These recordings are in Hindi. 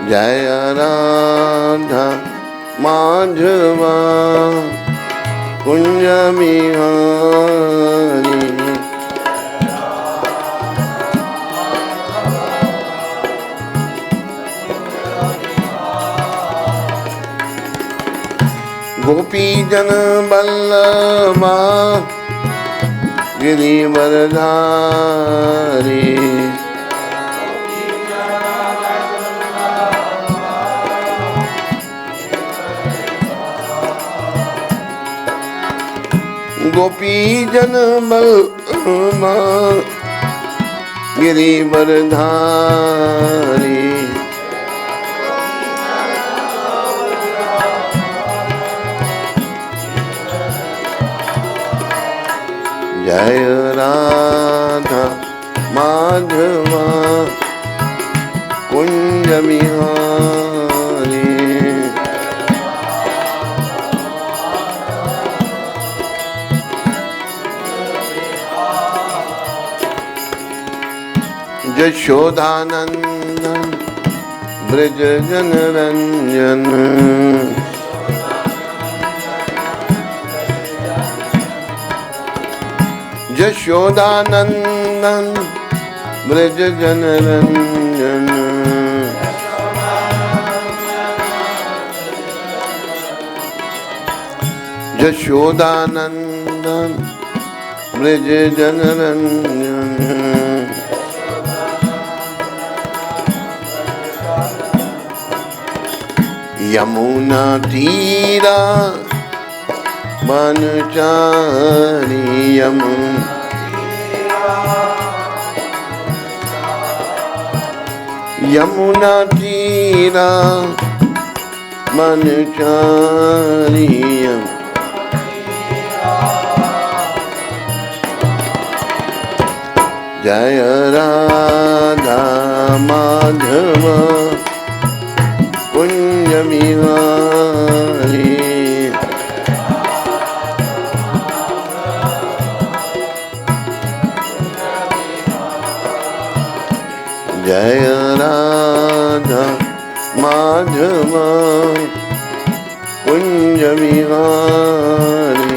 जय राधा माधवा कुंज बिहारी। गोपी जन बल्लभा गिरिवरधारी। गोपी जन बल्लभा गिरिवरधारी। जय राधा माधवा कुंज बिहारी। यशोदानंदन ब्रज जनरंजन। यशोदानंदन ब्रज जनरंजन। यशोदानंदन ब्रज जनरंजन। यमुना तीरा बनचारी। यमुना तीरा बनचारी। जय राधा माधव कुंज बिहारी। जय राधा माधव कुंज बिहारी।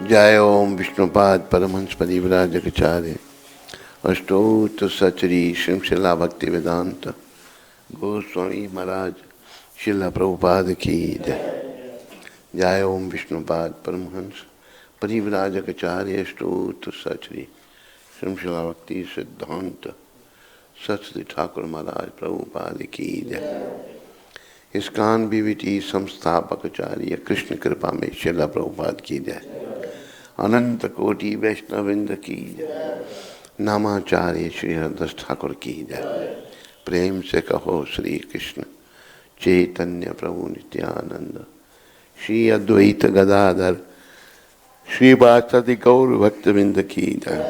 जय ओम विष्णुपाद परमहंस परिव्राजकाचार्य अष्टोत्तर सचरी श्रीमशिला भक्ति वेदांत गोस्वामी महाराज शिला प्रभुपाद की जय। जय ओम विष्णुपाद परमहंस परिव्राजकाचार्य अष्टोत्तर सचरी श्रीमशिला भक्ति सिद्धांत सचरी ठाकुर महाराज प्रभुपाद की जय। इस्कान बीवीटी संस्थापकाचार्य कृष्ण कृपा में शिला प्रभुपाद की जय। अनंत कोटि वैष्णविंद की जय। नामाचार्य श्री हरदास ठाकुर की जय। प्रेम से कहो श्री कृष्ण चैतन्य प्रभु नित्यानंद श्री अद्वैत गदाधर श्री वासदि गौर भक्तविंद की जय।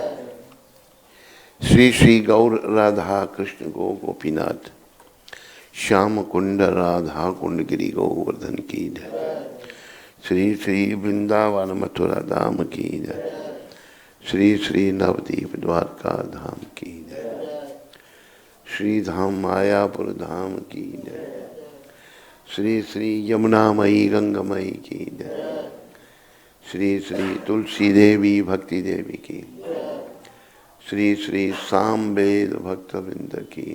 श्री श्री गौर राधा कृष्ण गो गोपीनाथ श्याम कुंड राधा कुंड गिरी गोवर्धन की जय। श्री श्री वृंदावन मथुरा धाम की जय। श्री श्री नवदीप द्वारका धाम की जय। श्री धाम मायापुर धाम की जय। श्री श्री यमुनामयी गंगामयी की जय। श्री श्री तुलसी देवी भक्ति देवी की। श्री श्री सामवेद भक्तवृंद की।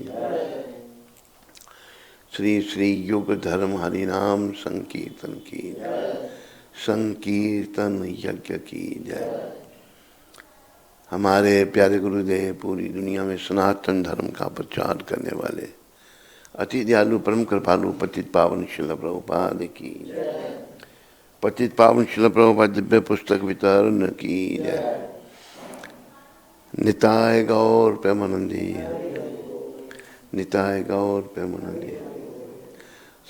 श्री श्री युग धर्म हरिनाम संकीर्तन की जय। संकीर्तन यज्ञ की जय। हमारे प्यारे गुरुदेव पूरी दुनिया में सनातन धर्म का प्रचार करने वाले अति दयालु परम कृपालु पतित पावन शिल प्रभुपाद की जय। पतित पावन शिल प्रभुपाद दिव्य पुस्तक वितरण की जय। निताय गौर प्रेमानंदी निताय गौर प्रेमानंदी।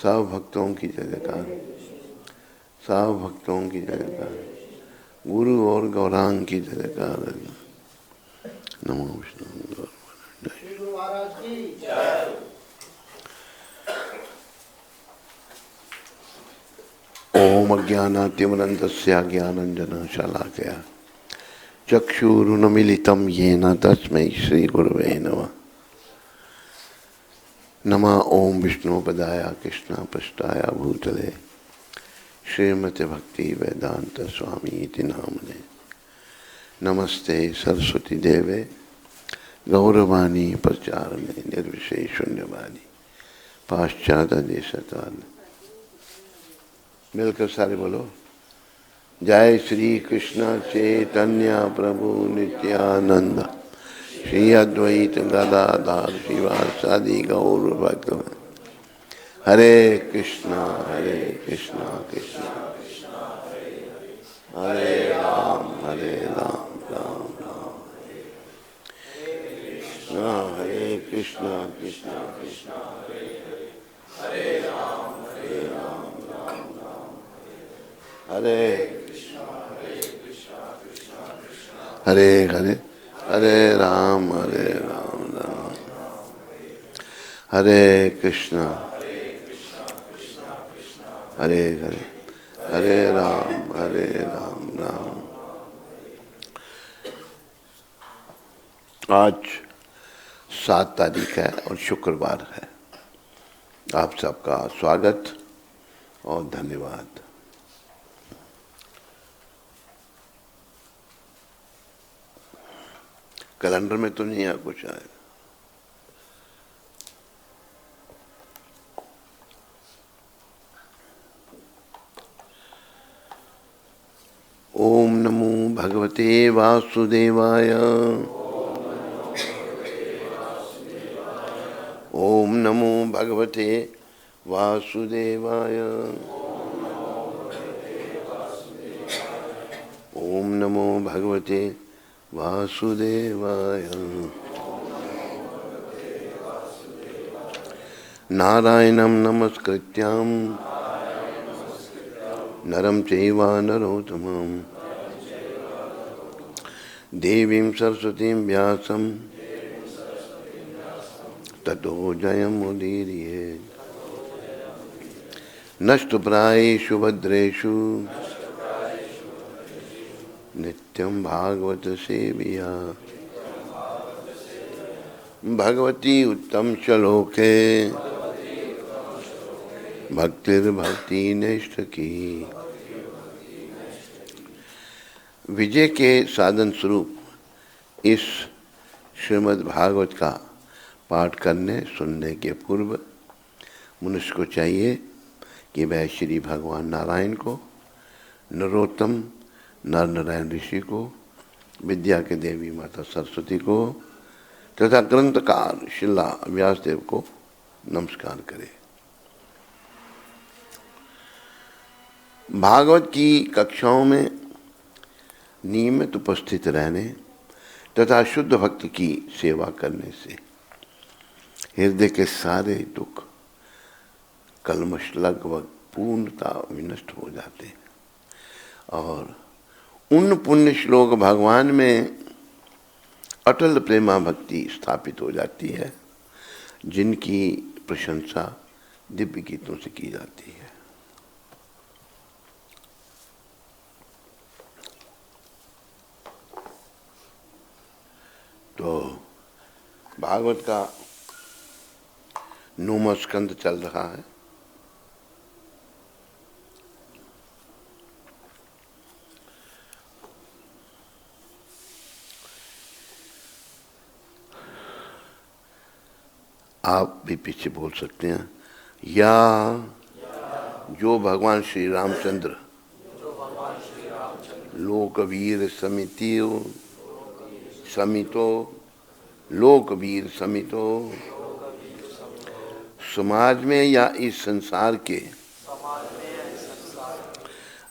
सब भक्तों की जयकार सब भक्तों की जयकार गुरु और गौरांग की जयकार। नमो विष्णु ओम अज्ञानातिमिरन्धस्य ज्ञानाञ्जनशलाकया चक्षुरुन्मीलितं येन तस्मै श्रीगुरवे नमः। नमः ओम विष्णुपदाय कृष्णपृष्ठाय भूतले श्रीमते भक्ति वेदांत स्वामी इति नामने। नमस्ते सरस्वती देवे गौरवाणी प्रचारणे निर्विशेष शून्यवादी पाश्चात्य देशकाल। मिलकर सारे बोलो जय श्री कृष्ण चैतन्य प्रभु नित्यानंद श्री अद्वैत गदाधर शिवासादि गौर भक्त। हरे कृष्णा कृष्णा हरे राम राम राम हरे कृष्णा कृष्णा कृष्णा हरे राम राम राम हरे हरे हरे हरे राम राम हरे कृष्णा हरे हरे हरे राम राम। आज 7 तारीख है और शुक्रवार है। आप सबका स्वागत और धन्यवाद। कैलेंडर में तो नहीं है कुछ आएगा। ओम नमो भगवते वासुदेवाय ओम नमो भगवते वासुदेवाय ओम नमो भगवते वासुदेवाय। नारायणं नमस्कृत्यां नरं चैव नरोत्तमं देवीं सरस्वतीं व्यासं ततो जयमुदीरये। नष्टप्रायेषु भद्रेषु नित्यं भागवत सेविया भगवती उत्तम श्लोके भक्तिर्भक्ति निष्ठ की। विजय के साधन स्वरूप इस श्रीमद् भागवत का पाठ करने सुनने के पूर्व मनुष्य को चाहिए कि वह श्री भगवान नारायण को, नरोत्तम नर नारायण ऋषि को, विद्या के देवी माता सरस्वती को तथा ग्रंथकार शिला व्यासदेव को नमस्कार करे। भागवत की कक्षाओं में नियमित उपस्थित रहने तथा शुद्ध भक्त की सेवा करने से हृदय के सारे दुख कल्मश लगभग पूर्णता विनष्ट हो जाते हैं और उन पुण्य श्लोक भगवान में अटल प्रेमा भक्ति स्थापित हो जाती है जिनकी प्रशंसा दिव्य गीतों से की जाती है। तो भागवत का 9वां स्कंद चल रहा है। आप भी पीछे बोल सकते हैं या जो भगवान श्री रामचंद्र लोकवीर समितो लोकवीर समितो समाज में या इस संसार के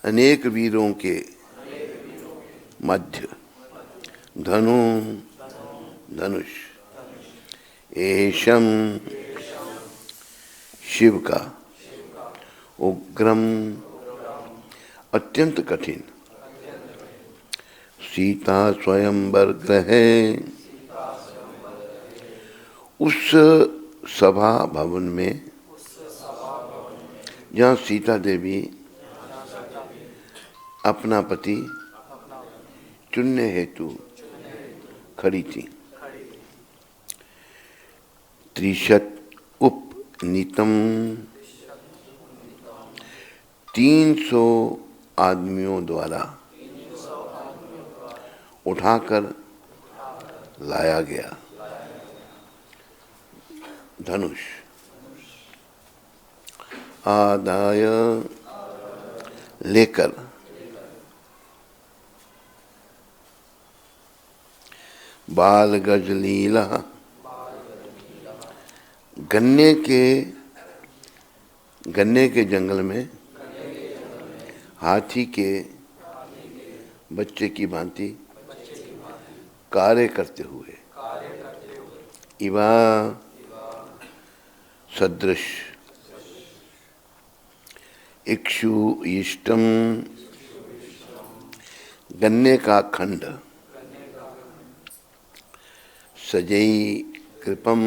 अनेक वीरों के मध्य धनुष एशम शिव का उग्रम अत्यंत कठिन सीता स्वयंवर ग्रहे उस सभा भवन में जहाँ सीता देवी अपना पति चुनने हेतु खड़ी थी। त्रिशत उपनीतम 300 आदमियों द्वारा उठाकर लाया गया धनुष आदाय लेकर बाल गज लीला गन्ने के जंगल में हाथी के बच्चे की भांति कार्य करते हुए इवा सदृश इक्षु इष्टम गन्ने का खंड सजई कृपम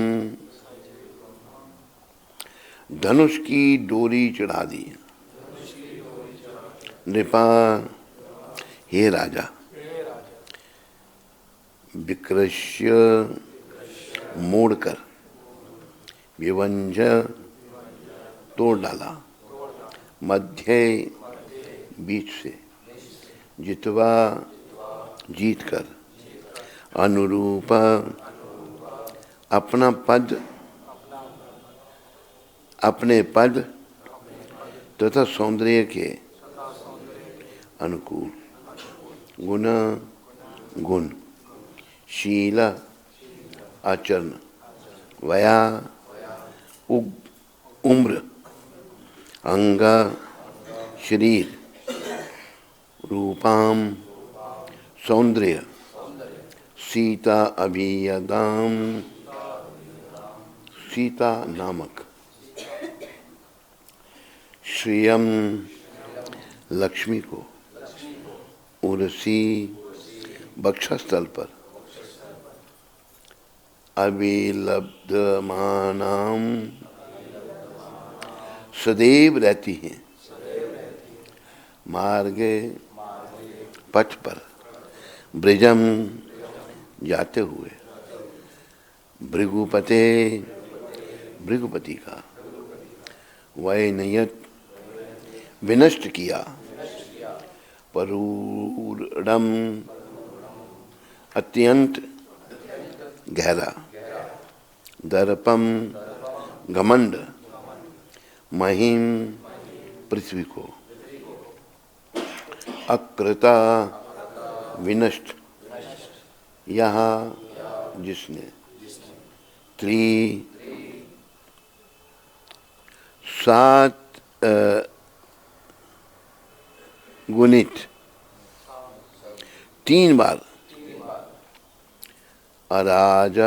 धनुष की डोरी चढ़ा दी। नृपा हे राजा विकृष्य मोड़कर विवंज तोड़ डाला मध्य बीच से जितवा जीत कर अनुरूप अपने पद तथा सौंदर्य के अनुकूल गुण शील आचरण वया उम्र अंग शरीर रूपाम सौंदर्य सीता अभियदाम सीता नामक श्रियम लक्ष्मी को उर्सी बक्षस्थल पर अभिलब्धमानाम सदैव रहती हैं मार्गे पथ पर ब्रजम जाते हुए भृगुपति का वैनयत विनष्ट किया परूरम अत्यंत गहरा दर्पम घमंड महिम पृथ्वी को अकृता विनष्ट यहाँ जिसने सात गुणित 3 बार अराज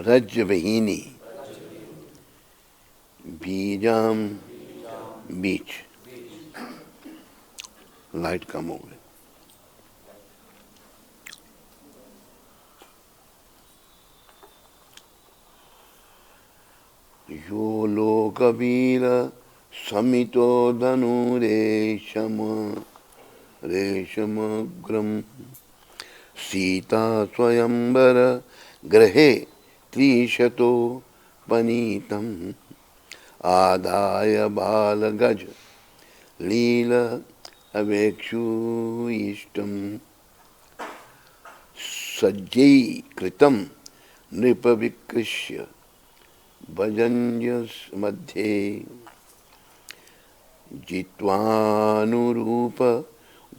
रज्जवहीनी बीजाम बीच लाइट कम हो गई। यो लोकवीर समितो रेशमग्रम सीता स्वयंवर गृहे 300 पनीतम आदाय बालगज लील अवेक्षुइष्टम सज्जीकृतं नृपविकृष्य भजन्यस मध्ये जित्वानुरूप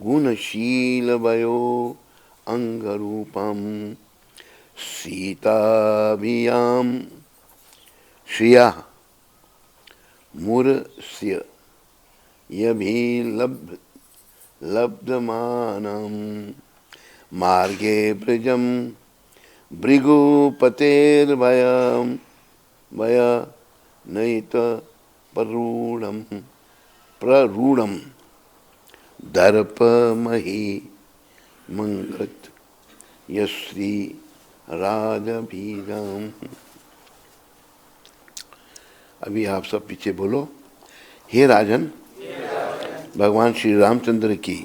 गुणशील वयो अंगरूपम सीताभियाम श्रिया मुरस्य यभिलब्धमानं मार्गे ब्रजम भृगुपतेर्भयं भया नयित प्ररूढ़म दर्पमही मंगत यश्री राजभीराम। अभी आप सब पीछे बोलो, हे राजन भगवान श्री रामचंद्र की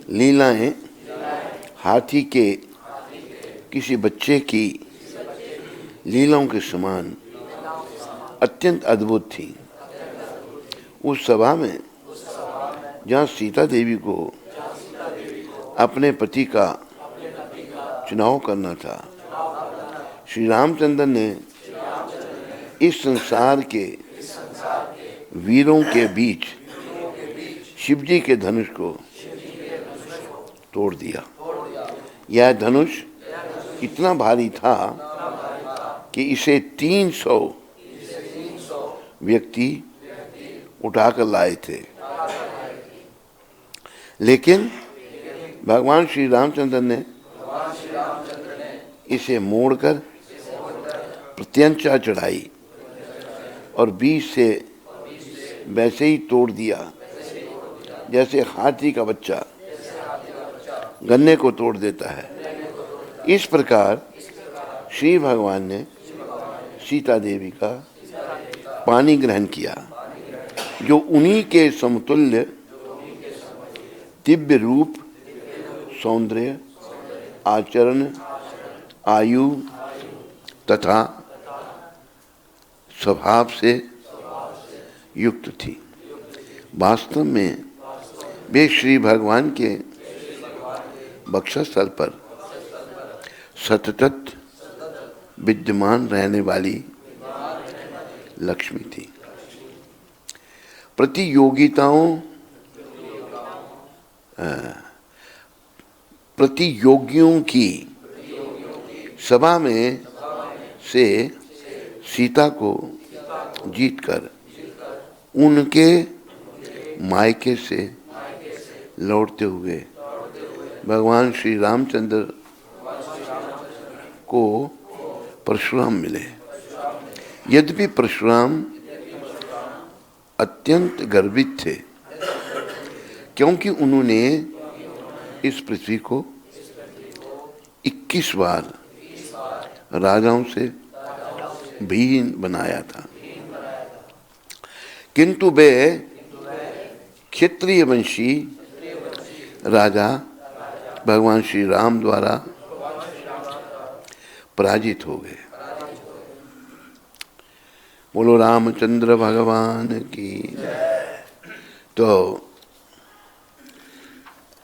लीलाएं हाथी के किसी बच्चे की लीलाओं के समान अत्यंत अद्भुत थी। उस सभा में जहाँ सीता देवी को अपने पति का चुनाव करना था, श्री रामचंद्र ने इस संसार के वीरों के बीच शिवजी के धनुष को तोड़ दिया। यह धनुष इतना भारी था कि इसे 300 व्यक्ति उठाकर लाए थे, लेकिन भगवान श्री रामचंद्र ने इसे मोड़कर प्रत्यंचा चढ़ाई और बीच से वैसे ही तोड़ दिया जैसे हाथी का बच्चा गन्ने को तोड़ देता है। इस प्रकार श्री भगवान ने सीता देवी का पानी ग्रहण किया, जो उन्हीं के समतुल्य दिव्य रूप, सौंदर्य, आचरण, आयु तथा स्वभाव से युक्त थी। वास्तव में वे श्री भगवान के वक्षस्थल पर सतत विद्यमान रहने वाली लक्ष्मी थी। प्रतियोगियों की सभा में से सीता को जीतकर उनके मायके से लौटते हुए भगवान श्री रामचंद्र को परशुराम मिले। यद्यपि परशुराम अत्यंत गर्वित थे, क्योंकि उन्होंने इस पृथ्वी को 21 बार राजाओं से विहीन बनाया था, किंतु वे क्षत्रिय वंशी राजा भगवान श्री राम द्वारा पराजित हो गए। बोलो रामचंद्र भगवान की। तो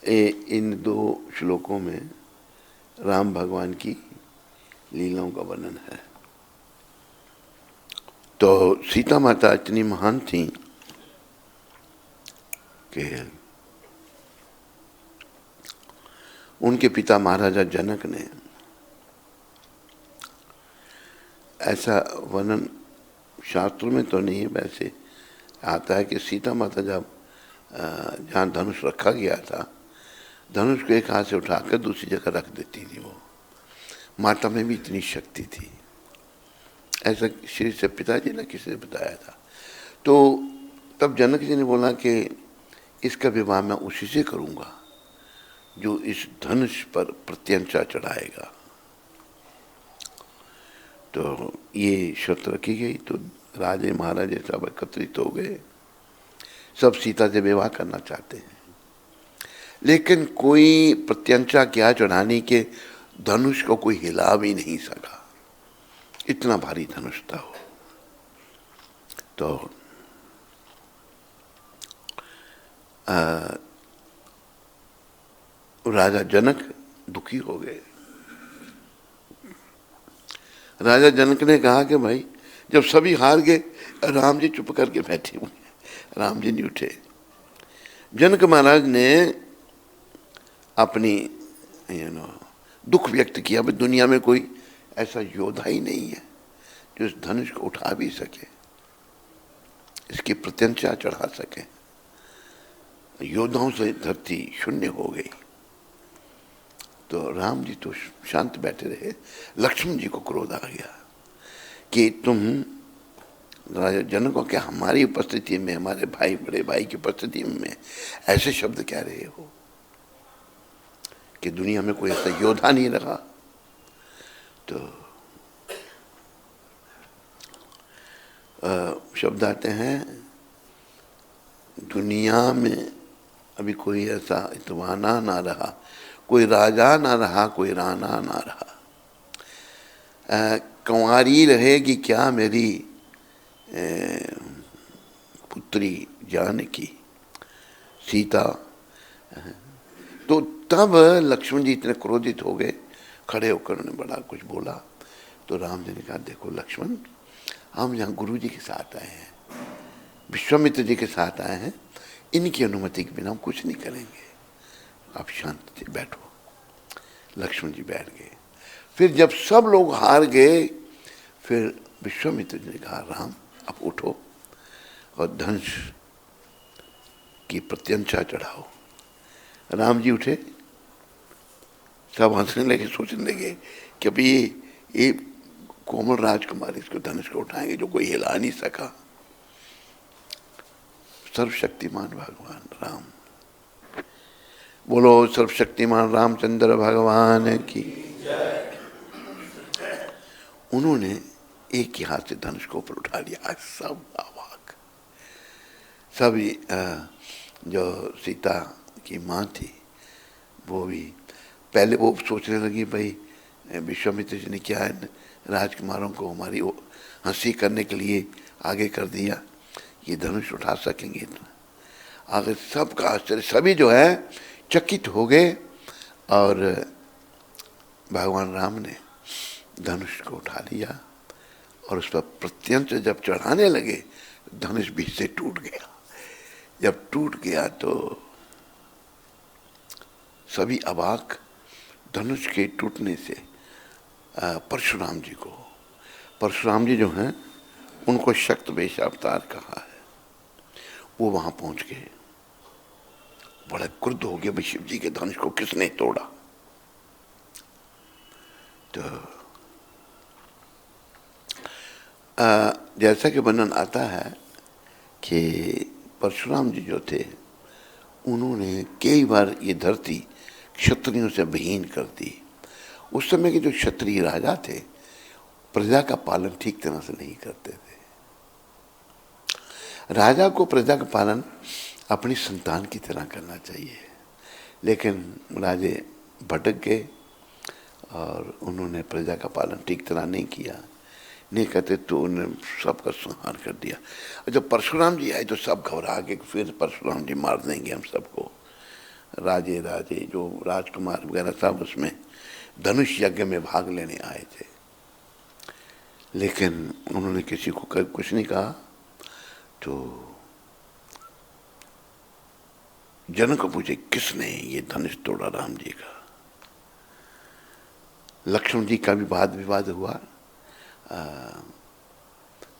इन 2 श्लोकों में राम भगवान की लीलाओं का वर्णन है। तो सीता माता इतनी महान थी कि उनके पिता महाराजा जनक ने ऐसा वर्णन शास्त्रों में तो नहीं, वैसे आता है कि सीता माता जब जहाँ धनुष रखा गया था, धनुष को एक हाथ से उठाकर दूसरी जगह रख देती थी। वो माता में भी इतनी शक्ति थी, ऐसा श्री से पिताजी ने किसी ने बताया था। तो तब जनक जी ने बोला कि इसका विवाह मैं उसी से करूँगा जो इस धनुष पर प्रत्यंचा चढ़ाएगा। तो ये शर्त रखी गई। तो राजे महाराजे सब एकत्रित हो गए, सब सीता से विवाह करना चाहते हैं, लेकिन कोई प्रत्यंचा क्या चढ़ाने के धनुष को कोई हिला भी नहीं सका, इतना भारी धनुष था वो। तो राजा जनक दुखी हो गए। राजा जनक ने कहा कि भाई जब सभी हार गए, राम जी चुप करके बैठे हुए, राम जी नहीं उठे। जनक महाराज ने अपनी दुख व्यक्त किया, भाई दुनिया में कोई ऐसा योद्धा ही नहीं है जो इस धनुष को उठा भी सके, इसकी प्रत्यंचा चढ़ा सके। योद्धाओं से धरती शून्य हो गई। तो राम जी तो शांत बैठे रहे। लक्ष्मण जी को क्रोध आ गया कि तुम राजा जनक को क्या हमारी उपस्थिति में, हमारे भाई बड़े भाई की उपस्थिति में ऐसे शब्द कह रहे हो कि दुनिया में कोई ऐसा योद्धा नहीं रहा। तो शब्द आते हैं दुनिया में अभी कोई ऐसा इतवाना ना रहा, कोई राजा ना रहा, कोई राणा ना रहा। कंवारी रहेगी क्या मेरी पुत्री जानकी सीता। तो तब लक्ष्मण जी इतने क्रोधित हो गए, खड़े होकर उन्होंने बड़ा कुछ बोला। तो राम जी ने कहा देखो लक्ष्मण, हम यहाँ गुरु जी के साथ आए हैं, विश्वामित्र जी के साथ आए हैं, इनकी अनुमति के बिना हम कुछ नहीं करेंगे, आप शांत से बैठो। लक्ष्मण जी बैठ गए। फिर जब सब लोग हार गए, फिर विश्वामित्र जी ने कहा राम अब उठो और धनुष की प्रत्यंचा चढ़ाओ। राम जी उठे, सब हंसने लगे, सोचने लगे कि अभी ये कोमल राजकुमारी इसको धनुष को उठाएंगे जो कोई हिला नहीं सका। सर्वशक्तिमान भगवान राम, बोलो सर्वशक्तिमान रामचंद्र भगवान की। उन्होंने एक ही हाथ से धनुष को ऊपर उठा लिया। आज सब अवाक, सभी जो सीता की माँ थी वो भी पहले वो सोचने लगी भाई विश्वामित्र जी ने क्या है राजकुमारों को हमारी हंसी करने के लिए आगे कर दिया, ये धनुष उठा सकेंगे इतना। आगे सबका आश्चर्य, सभी जो है चकित हो गए और भगवान राम ने धनुष को उठा लिया और उस पर प्रत्यंच जब चढ़ाने लगे धनुष बीच से टूट गया। जब टूट गया तो सभी अबाक। धनुष के टूटने से परशुराम जी को, परशुराम जी जो हैं उनको शक्त वेश अवतार कहा है, वो वहां पहुंच गए, बड़ा क्रुद्ध हो गया भाई शिव जी के धनुष को किसने तोड़ा। तो जैसा कि वर्णन आता है कि परशुराम जी जो थे उन्होंने कई बार ये धरती क्षत्रियों से विहीन कर दी। उस समय के जो क्षत्रिय राजा थे प्रजा का पालन ठीक तरह से नहीं करते थे। राजा को प्रजा का पालन अपनी संतान की तरह करना चाहिए, लेकिन राजे भटक गए और उन्होंने प्रजा का पालन ठीक तरह नहीं किया। नहीं कहते तो उन्होंने सबका संहार कर दिया। जब परशुराम जी आए तो सब घबरा गए, फिर परशुराम जी मार देंगे हम सबको। राजे जो राजकुमार वगैरह सब उसमें धनुष यज्ञ में भाग लेने आए थे, लेकिन उन्होंने किसी को कुछ नहीं कहा। तो जनक को पूछे किसने ये धनुष तोड़ा राम जी का। लक्ष्मण जी का भी वाद विवाद हुआ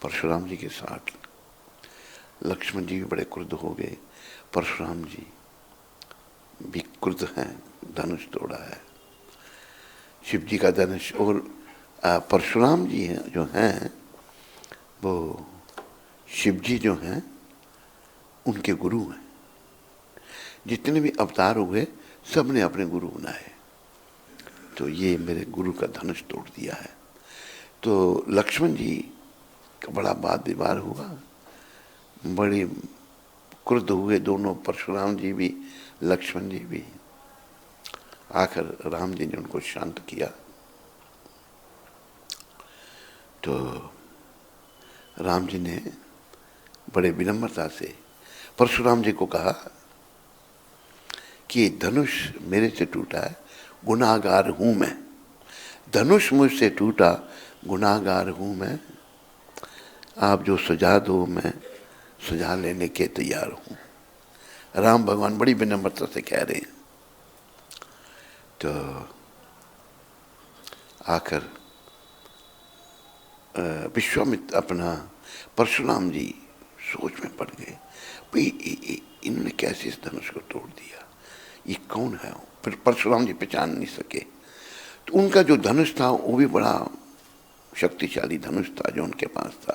परशुराम जी के साथ। लक्ष्मण जी भी बड़े क्रुद्ध हो गए, परशुराम जी भी क्रुद्ध हैं, धनुष तोड़ा है शिव जी का धनुष। और परशुराम जी हैं जो हैं वो शिव जी जो हैं उनके गुरु हैं। जितने भी अवतार हुए सब ने अपने गुरु बनाए, तो ये मेरे गुरु का धनुष तोड़ दिया है। तो लक्ष्मण जी का बड़ा वाद विवाद हुआ, बड़ी क्रुद्ध हुए दोनों, परशुराम जी भी लक्ष्मण जी भी। आखिर राम जी ने उनको शांत किया। तो राम जी ने बड़े विनम्रता से परशुराम जी को कहा कि धनुष मेरे से टूटा है, गुनाहगार हूं मैं, धनुष मुझसे टूटा, गुनाहगार हूं मैं, आप जो सजा दो मैं सजा लेने के तैयार हूं। राम भगवान बड़ी विनम्रता से कह रहे हैं। तो आकर विश्वामित्र अपना परशुराम जी सोच में पड़ गए, भाई इन्होंने कैसे इस धनुष को तोड़ दिया, ये कौन है। फिर परशुराम जी पहचान नहीं सके। तो उनका जो धनुष था वो भी बड़ा शक्तिशाली धनुष था जो उनके पास था,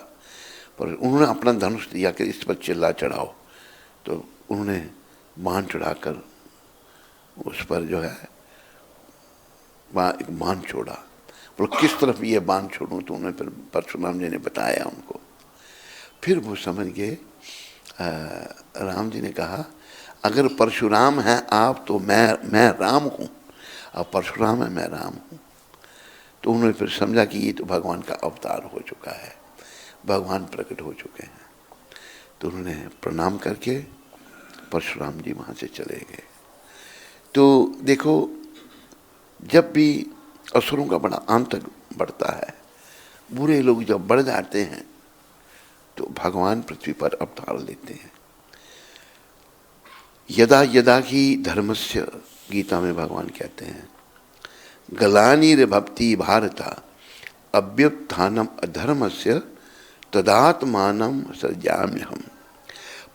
पर उन्होंने अपना धनुष दिया कि इस पर चिल्ला चढ़ाओ। तो उन्होंने बाण चढ़ाकर उस पर जो है एक बाण छोड़ा। बोलो किस तरफ ये बाण छोड़ूं, तो उन्होंने फिर परशुराम जी ने बताया उनको। फिर वो समझ गए राम जी ने कहा अगर परशुराम हैं आप तो मैं राम हूँ, और परशुराम है मैं राम हूँ। तो उन्होंने फिर समझा कि ये तो भगवान का अवतार हो चुका है, भगवान प्रकट हो चुके हैं। तो उन्होंने प्रणाम करके परशुराम जी वहाँ से चले गए। तो देखो, जब भी असुरों का बड़ा आतंक बढ़ता है, बुरे लोग जब बढ़ जाते हैं, तो भगवान पृथ्वी पर अवतार लेते हैं। यदा यदा ही धर्मस्य, गीता में भगवान कहते हैं, ग्लानिर्भवति भारत अभ्युत्थानम अधर्मस्य तदात्मानं सृजाम्यहम्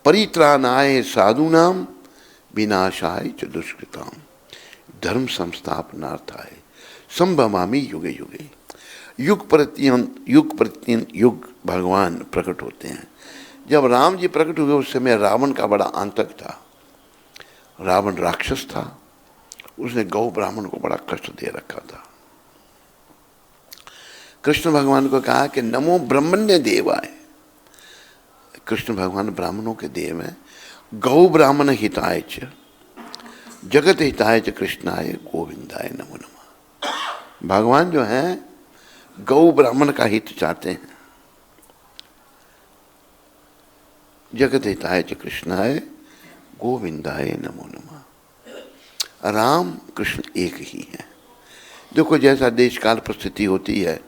परित्राणाय साधूनां विनाशाय च दुष्कृताम् धर्म संस्थापनार्थाय संभवामि युगे युगे। युग प्रतिदिन युग भगवान प्रकट होते हैं। जब राम जी प्रकट हुए उस समय रावण का बड़ा आतंक था। रावण राक्षस था, उसने गौ ब्राह्मण को बड़ा कष्ट दे रखा था। कृष्ण भगवान को कहा कि नमो ब्रह्मण्य देवाय। कृष्ण भगवान ब्राह्मणों के देव हैं। गौ ब्राह्मण हिताय च जगत हिताय च कृष्णाय गोविंदाय नमो नमः। भगवान जो हैं गौ ब्राह्मण का हित चाहते हैं। जगत हिताय च कृष्णाय गोविंदाय नमो नमः। राम कृष्ण एक ही है। देखो, जैसा देश काल परिस्थिति होती है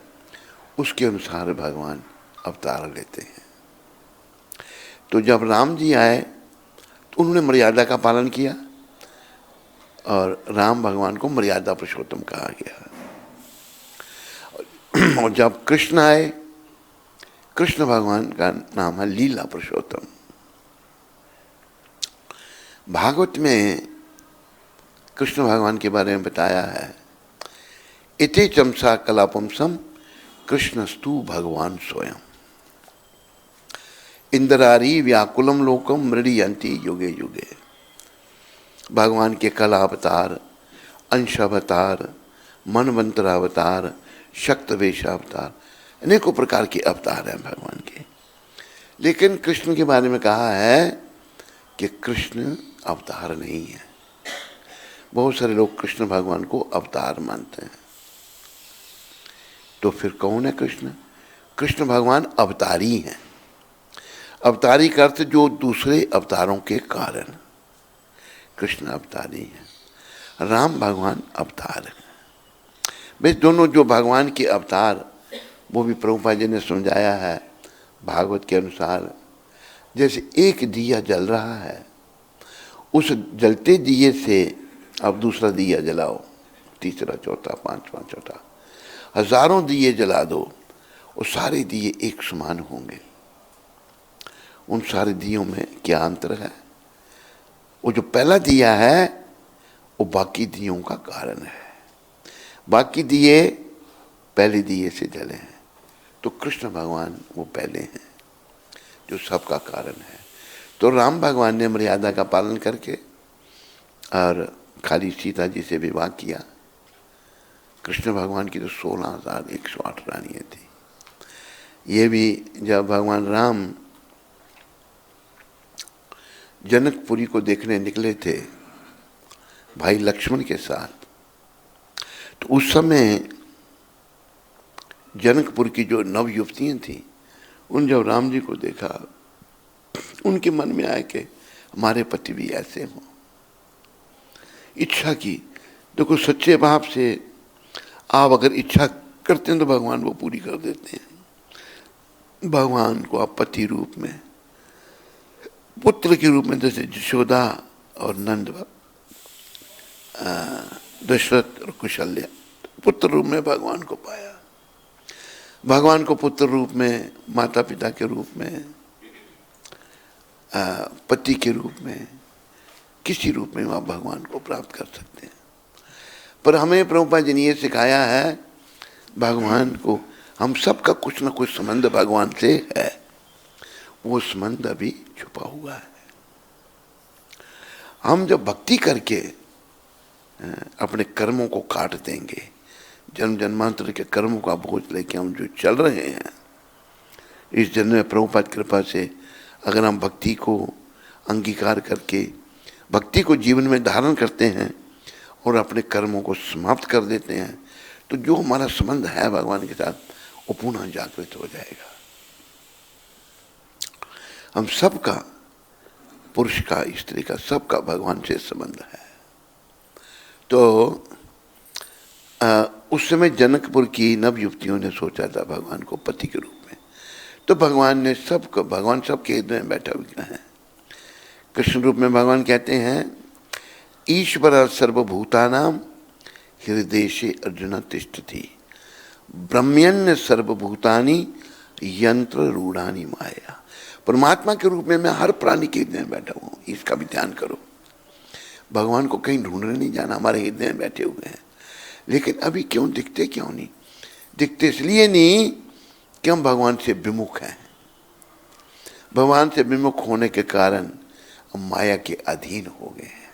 उसके अनुसार भगवान अवतार लेते हैं। तो जब राम जी आए तो उन्होंने मर्यादा का पालन किया, और राम भगवान को मर्यादा पुरुषोत्तम कहा गया। और जब कृष्ण आए, कृष्ण भगवान का नाम है लीला पुरुषोत्तम। भागवत में कृष्ण भगवान के बारे में बताया है, इति चमसा कलापुंसम कृष्णस्तु भगवान स्वयं इंद्रारी व्याकुलम लोकम मृडियंती युगे युगे। भगवान के कला अवतार, अंश अवतार, मनवंतरावतार, शक्तवेशावतार, अनेकों प्रकार के अवतार हैं भगवान के। लेकिन कृष्ण के बारे में कहा है कि कृष्ण अवतार नहीं है। बहुत सारे लोग कृष्ण भगवान को अवतार मानते हैं। तो फिर कौन है कृष्ण? कृष्ण भगवान अवतारी हैं। अवतारी का अर्थ जो दूसरे अवतारों के कारण। कृष्ण अवतारी हैं, राम भगवान अवतार हैं। वे दोनों जो भगवान के अवतार, वो भी प्रभुपाद जी ने समझाया है भागवत के अनुसार। जैसे एक दिया जल रहा है, उस जलते दिए से अब दूसरा दिया जलाओ, तीसरा, चौथा, पांचवा, छठा, हजारों दिए जला दो, वो सारे दिए एक समान होंगे। उन सारे दियों में क्या अंतर है? वो जो पहला दिया है वो बाकी दियों का कारण है। बाकी दिए पहले दिए से जले हैं। तो कृष्ण भगवान वो पहले हैं जो सबका कारण है। तो राम भगवान ने मर्यादा का पालन करके और खाली सीता जी से विवाह किया। कृष्ण भगवान की तो 16,108 रानियाँ थी। ये भी जब भगवान राम जनकपुरी को देखने निकले थे भाई लक्ष्मण के साथ, तो उस समय जनकपुर की जो नव युवतियाँ थीं, उन जब राम जी को देखा, उनके मन में आया कि हमारे पति भी ऐसे हों। इच्छा की। देखो, सच्चे भाव से आप अगर इच्छा करते हैं तो भगवान वो पूरी कर देते हैं। भगवान को आप पति रूप में, पुत्र के रूप में, जैसे यशोदा और नंद, दशरथ और कुशल्या, पुत्र रूप में भगवान को पाया। भगवान को पुत्र रूप में, माता पिता के रूप में, पति के रूप में, किसी रूप में आप भगवान को प्राप्त कर सकते हैं। पर हमें प्रभुपाद जी ने ये सिखाया है, भगवान को, हम सबका कुछ ना कुछ संबंध भगवान से है। वो संबंध अभी छुपा हुआ है। हम जब भक्ति करके अपने कर्मों को काट देंगे, जन्म जन्मांतर के कर्मों का बोझ लेके हम जो चल रहे हैं, इस जन्म में प्रभुपाद कृपा से अगर हम भक्ति को अंगीकार करके भक्ति को जीवन में धारण करते हैं और अपने कर्मों को समाप्त कर देते हैं, तो जो हमारा संबंध है भगवान के साथ वो पुनः जागृत हो जाएगा। हम सबका, पुरुष का, स्त्री का, सबका भगवान से संबंध है। तो उस समय जनकपुर की नव युवतियों ने सोचा था भगवान को पति के रूप में, तो भगवान ने सबको, भगवान सबके हृदय में बैठा हुआ है। कृष्ण रूप में भगवान कहते हैं, ईश्वर सर्वभूतानाम हृदयेशे अर्जुन तिष्ठति ब्रह्मण्य सर्वभूतानि यंत्र रूढ़ानी माया। परमात्मा के रूप में मैं हर प्राणी के हृदय में बैठा हूँ, इसका भी ध्यान करो। भगवान को कहीं ढूंढने नहीं जाना, हमारे हृदय में बैठे हुए हैं। लेकिन अभी क्यों दिखते, क्यों नहीं दिखते? इसलिए नहीं कि हम भगवान से विमुख हैं। भगवान से विमुख होने के कारण हम माया के अधीन हो गए हैं।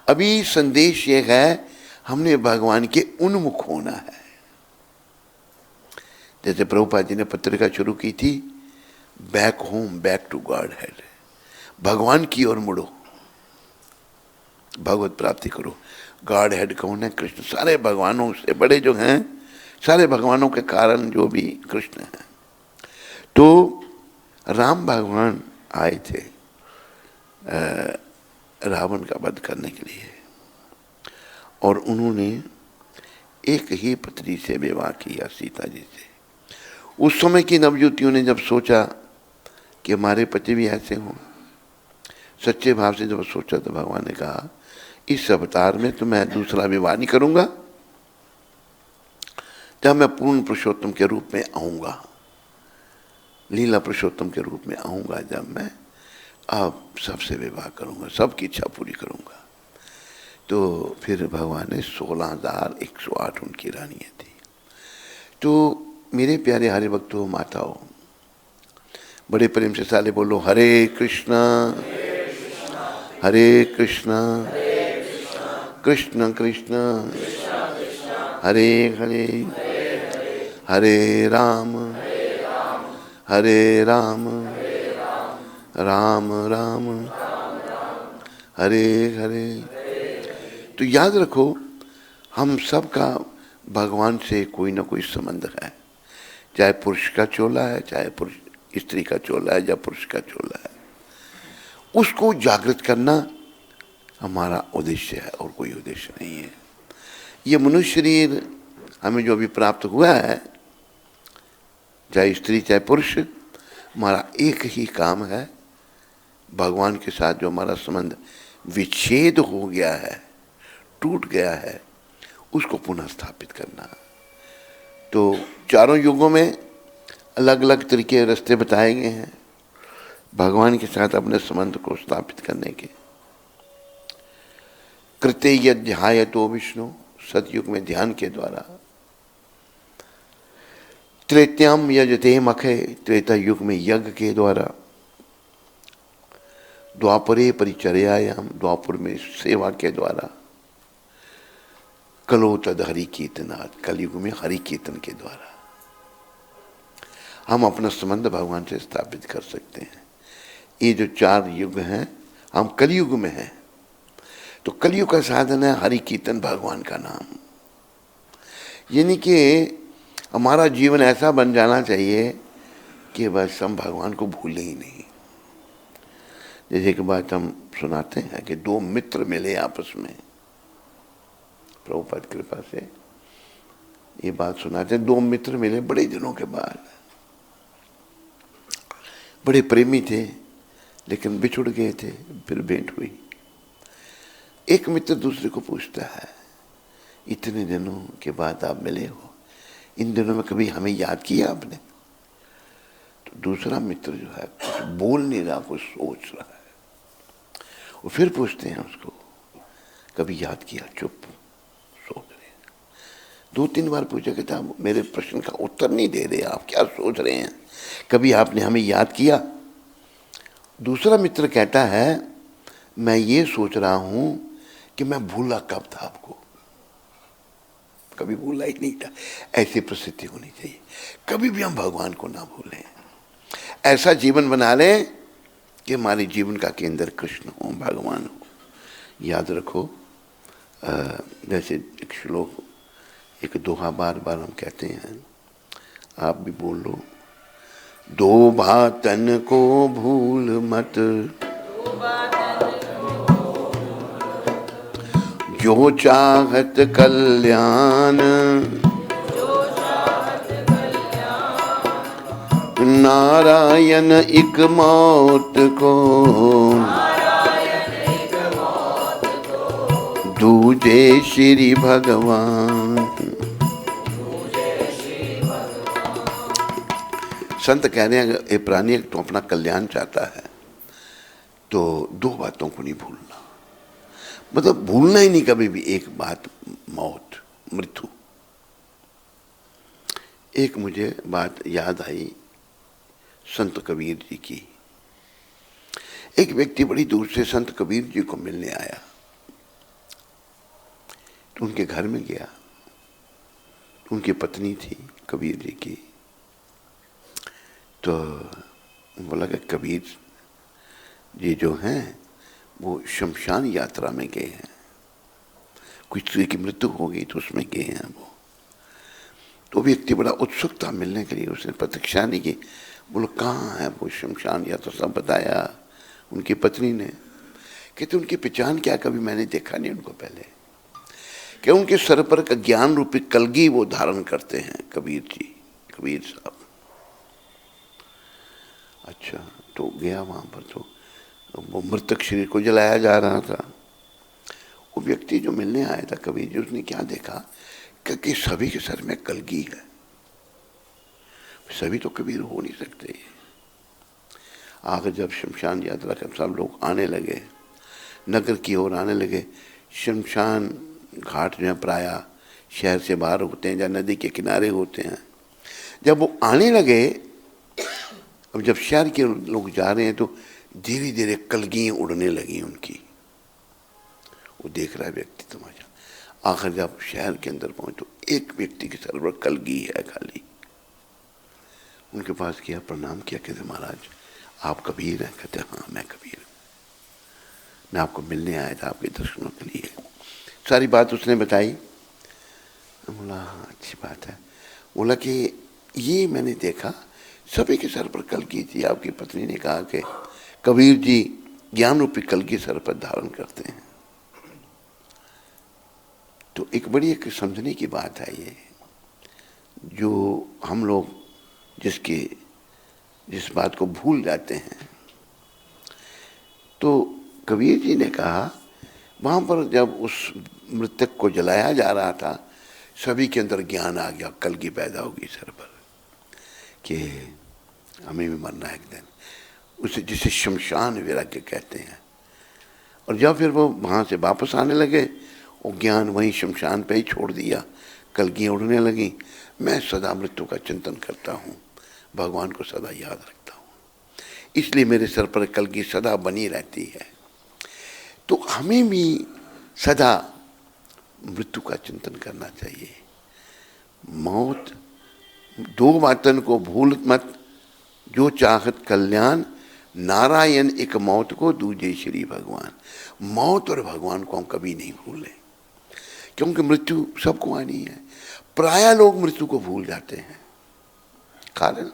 अभी संदेश ये है, हमने भगवान के उन्मुख होना है। जैसे प्रभुपाद जी ने पत्रिका शुरू की थी, back home, back to Godhead, भगवान की ओर मुड़ो, भगवत प्राप्ति करो। गॉड हेड कौन है? कृष्ण। सारे भगवानों से बड़े जो हैं, सारे भगवानों के कारण जो भी कृष्ण हैं। तो राम भगवान आए थे रावण का वध करने के लिए, और उन्होंने एक ही पत्नी से विवाह किया, सीता जी से। उस समय की नवयुवतियों ने जब सोचा कि हमारे पति भी ऐसे हों, सच्चे भाव से जब सोचा, तो भगवान ने कहा, इस अवतार में तो मैं दूसरा विवाह नहीं करूंगा। जब मैं पूर्ण पुरुषोत्तम के रूप में आऊंगा, लीला पुरुषोत्तम के रूप में आऊंगा, जब मैं अब सबसे विवाह करूंगा, सबकी इच्छा पूरी करूंगा। तो फिर भगवान ने 16,108 उनकी रानियां थी। तो मेरे प्यारे हरे भक्तों, माताओं, बड़े प्रेम से साले बोलो, हरे कृष्णा हरे कृष्णा कृष्ण कृष्ण हरे हरे, हरे राम राम राम हरे हरे। तो याद रखो, हम सब का भगवान से कोई ना कोई संबंध है। चाहे पुरुष का चोला है, चाहे पुरुष स्त्री का चोला है, या पुरुष का चोला है, उसको जागृत करना हमारा उद्देश्य है, और कोई उद्देश्य नहीं है। ये मनुष्य शरीर हमें जो भी प्राप्त हुआ है, चाहे स्त्री चाहे पुरुष, हमारा एक ही काम है, भगवान के साथ जो हमारा संबंध विच्छेद हो गया है, टूट गया है, उसको पुनः स्थापित करना। तो चारों युगों में अलग अलग तरीके रास्ते बताए गए हैं भगवान के साथ अपने संबंध को स्थापित करने के। कृते यध्यायतो विष्णु, सतयुग में ध्यान के द्वारा। त्रेत्याम यजते मखे, त्रेता युग में यज्ञ के द्वारा। द्वापरे परिचर्यायाम, द्वापर में सेवा के द्वारा। कलो तद हरि कीर्तनात्, कलयुग में हरि कीर्तन के द्वारा हम अपना संबंध भगवान से स्थापित कर सकते हैं। ये जो 4 युग हैं, हम कलयुग में हैं। तो कलयुग का साधन है हरि कीर्तन, भगवान का नाम। यानी कि हमारा जीवन ऐसा बन जाना चाहिए कि बस हम भगवान को भूलें ही नहीं। जैसे कि बात हम सुनाते हैं कि 2 मित्र मिले आपस में, प्रभुपाद कृपा से ये बात सुनाते हैं। 2 मित्र मिले बड़े दिनों के बाद, बड़े प्रेमी थे, लेकिन बिछुड़ गए थे, फिर भेंट हुई। एक मित्र दूसरे को पूछता है, इतने दिनों के बाद आप मिले हो, इन दिनों में कभी हमें याद किया आपने? तो दूसरा मित्र जो है कुछ बोल नहीं रहा, कुछ सोच रहा है। वो फिर पूछते हैं उसको, कभी याद किया? चुप, सोच रहे हैं। 2-3 बार पूछा कि आप मेरे प्रश्न का उत्तर नहीं दे रहे, आप क्या सोच रहे हैं? कभी आपने हमें याद किया? दूसरा मित्र कहता है, मैं ये सोच रहा हूं कि मैं भूला कब था आपको, कभी भूला ही नहीं था। ऐसी परिस्थिति होनी चाहिए, कभी भी हम भगवान को ना भूलें। ऐसा जीवन बना लें कि हमारे जीवन का केंद्र कृष्ण हो, भगवान हो। याद रखो, जैसे एक श्लोक, एक दोहा बार बार हम कहते हैं, आप भी बोल लो। दो बातन को भूल मत, जो चाहत कल्याण, नारायण एक मौत को, दूजे श्री भगवान। संत कह रहे हैं ये प्राणी तो अपना कल्याण चाहता है तो दो बातों को नहीं भूलना, मतलब भूलना ही नहीं कभी भी। एक बात मौत, मृत्यु। एक मुझे बात याद आई संत कबीर जी की। एक व्यक्ति बड़ी दूर से संत कबीर जी को मिलने आया, तो उनके घर में गया। उनकी पत्नी थी कबीर जी की, तो बोला कि कबीर जी जो हैं वो शमशान यात्रा में गए हैं, कुछ किसी की मृत्यु हो गई तो उसमें गए हैं वो। तो व्यक्ति बड़ा उत्सुक था मिलने के लिए, उसने प्रतीक्षा नहीं की। बोलो कहाँ है वो शमशान यात्रा, सब बताया उनकी पत्नी ने। कहते उनकी पहचान क्या, कभी मैंने देखा नहीं उनको पहले। कि उनके सर पर का ज्ञान रूपी कलगी वो धारण करते हैं कबीर जी, कबीर साहब। अच्छा, तो गया वहाँ पर, तो वो मृतक शरीर को जलाया जा रहा था। वो व्यक्ति जो मिलने आया था कबीर जी, उसने क्या देखा कि सभी के सर में कलगी है। सभी तो कबीर हो नहीं सकते। आखिर जब शमशान यात्रा के सब लोग आने लगे, नगर की ओर आने लगे, शमशान घाट जो है प्राय शहर से बाहर होते हैं या नदी के किनारे होते हैं। जब वो आने लगे, अब जब शहर के लोग जा रहे हैं तो धीरे धीरे कलगियाँ उड़ने लगी उनकी। वो देख रहा है व्यक्ति तमाशा। आखिर जब शहर के अंदर पहुंचे तो एक व्यक्ति के सर पर कलगी है खाली। उनके पास किया, प्रणाम किया, कहते महाराज आप कबीर हैं? कहते हाँ मैं कबीर हूँ, मैं आपको मिलने आया था आपके दर्शनों के लिए। सारी बात उसने बताई। बोला हाँ अच्छी बात है। बोला कि ये मैंने देखा सभी के सर पर कलगी थी। आपकी पत्नी ने कहा कि कबीर जी ज्ञान रूपी कलगी सर पर धारण करते हैं। तो एक बड़ी एक समझने की बात है ये, जो हम लोग जिस बात को भूल जाते हैं। तो कबीर जी ने कहा वहाँ पर जब उस मृतक को जलाया जा रहा था, सभी के अंदर ज्ञान आ गया, कलगी पैदा होगी सर पर कि हमें भी मरना है एक दिन। उसे जिसे शमशान वैराग्य कहते हैं। और जब फिर वो वहाँ से वापस आने लगे, वो ज्ञान वहीं शमशान पे ही छोड़ दिया, कलगियाँ उड़ने लगी। मैं सदा मृत्यु का चिंतन करता हूँ, भगवान को सदा याद रखता हूँ, इसलिए मेरे सर पर कलगी सदा बनी रहती है। तो हमें भी सदा मृत्यु का चिंतन करना चाहिए। मौत, दो बातन को भूल मत, जो चाहत कल्याण, नारायण एक मौत को, दूजे श्री भगवान। मौत और भगवान को हम कभी नहीं भूलें, क्योंकि मृत्यु सबको आनी है। प्राय लोग मृत्यु को भूल जाते हैं, कारण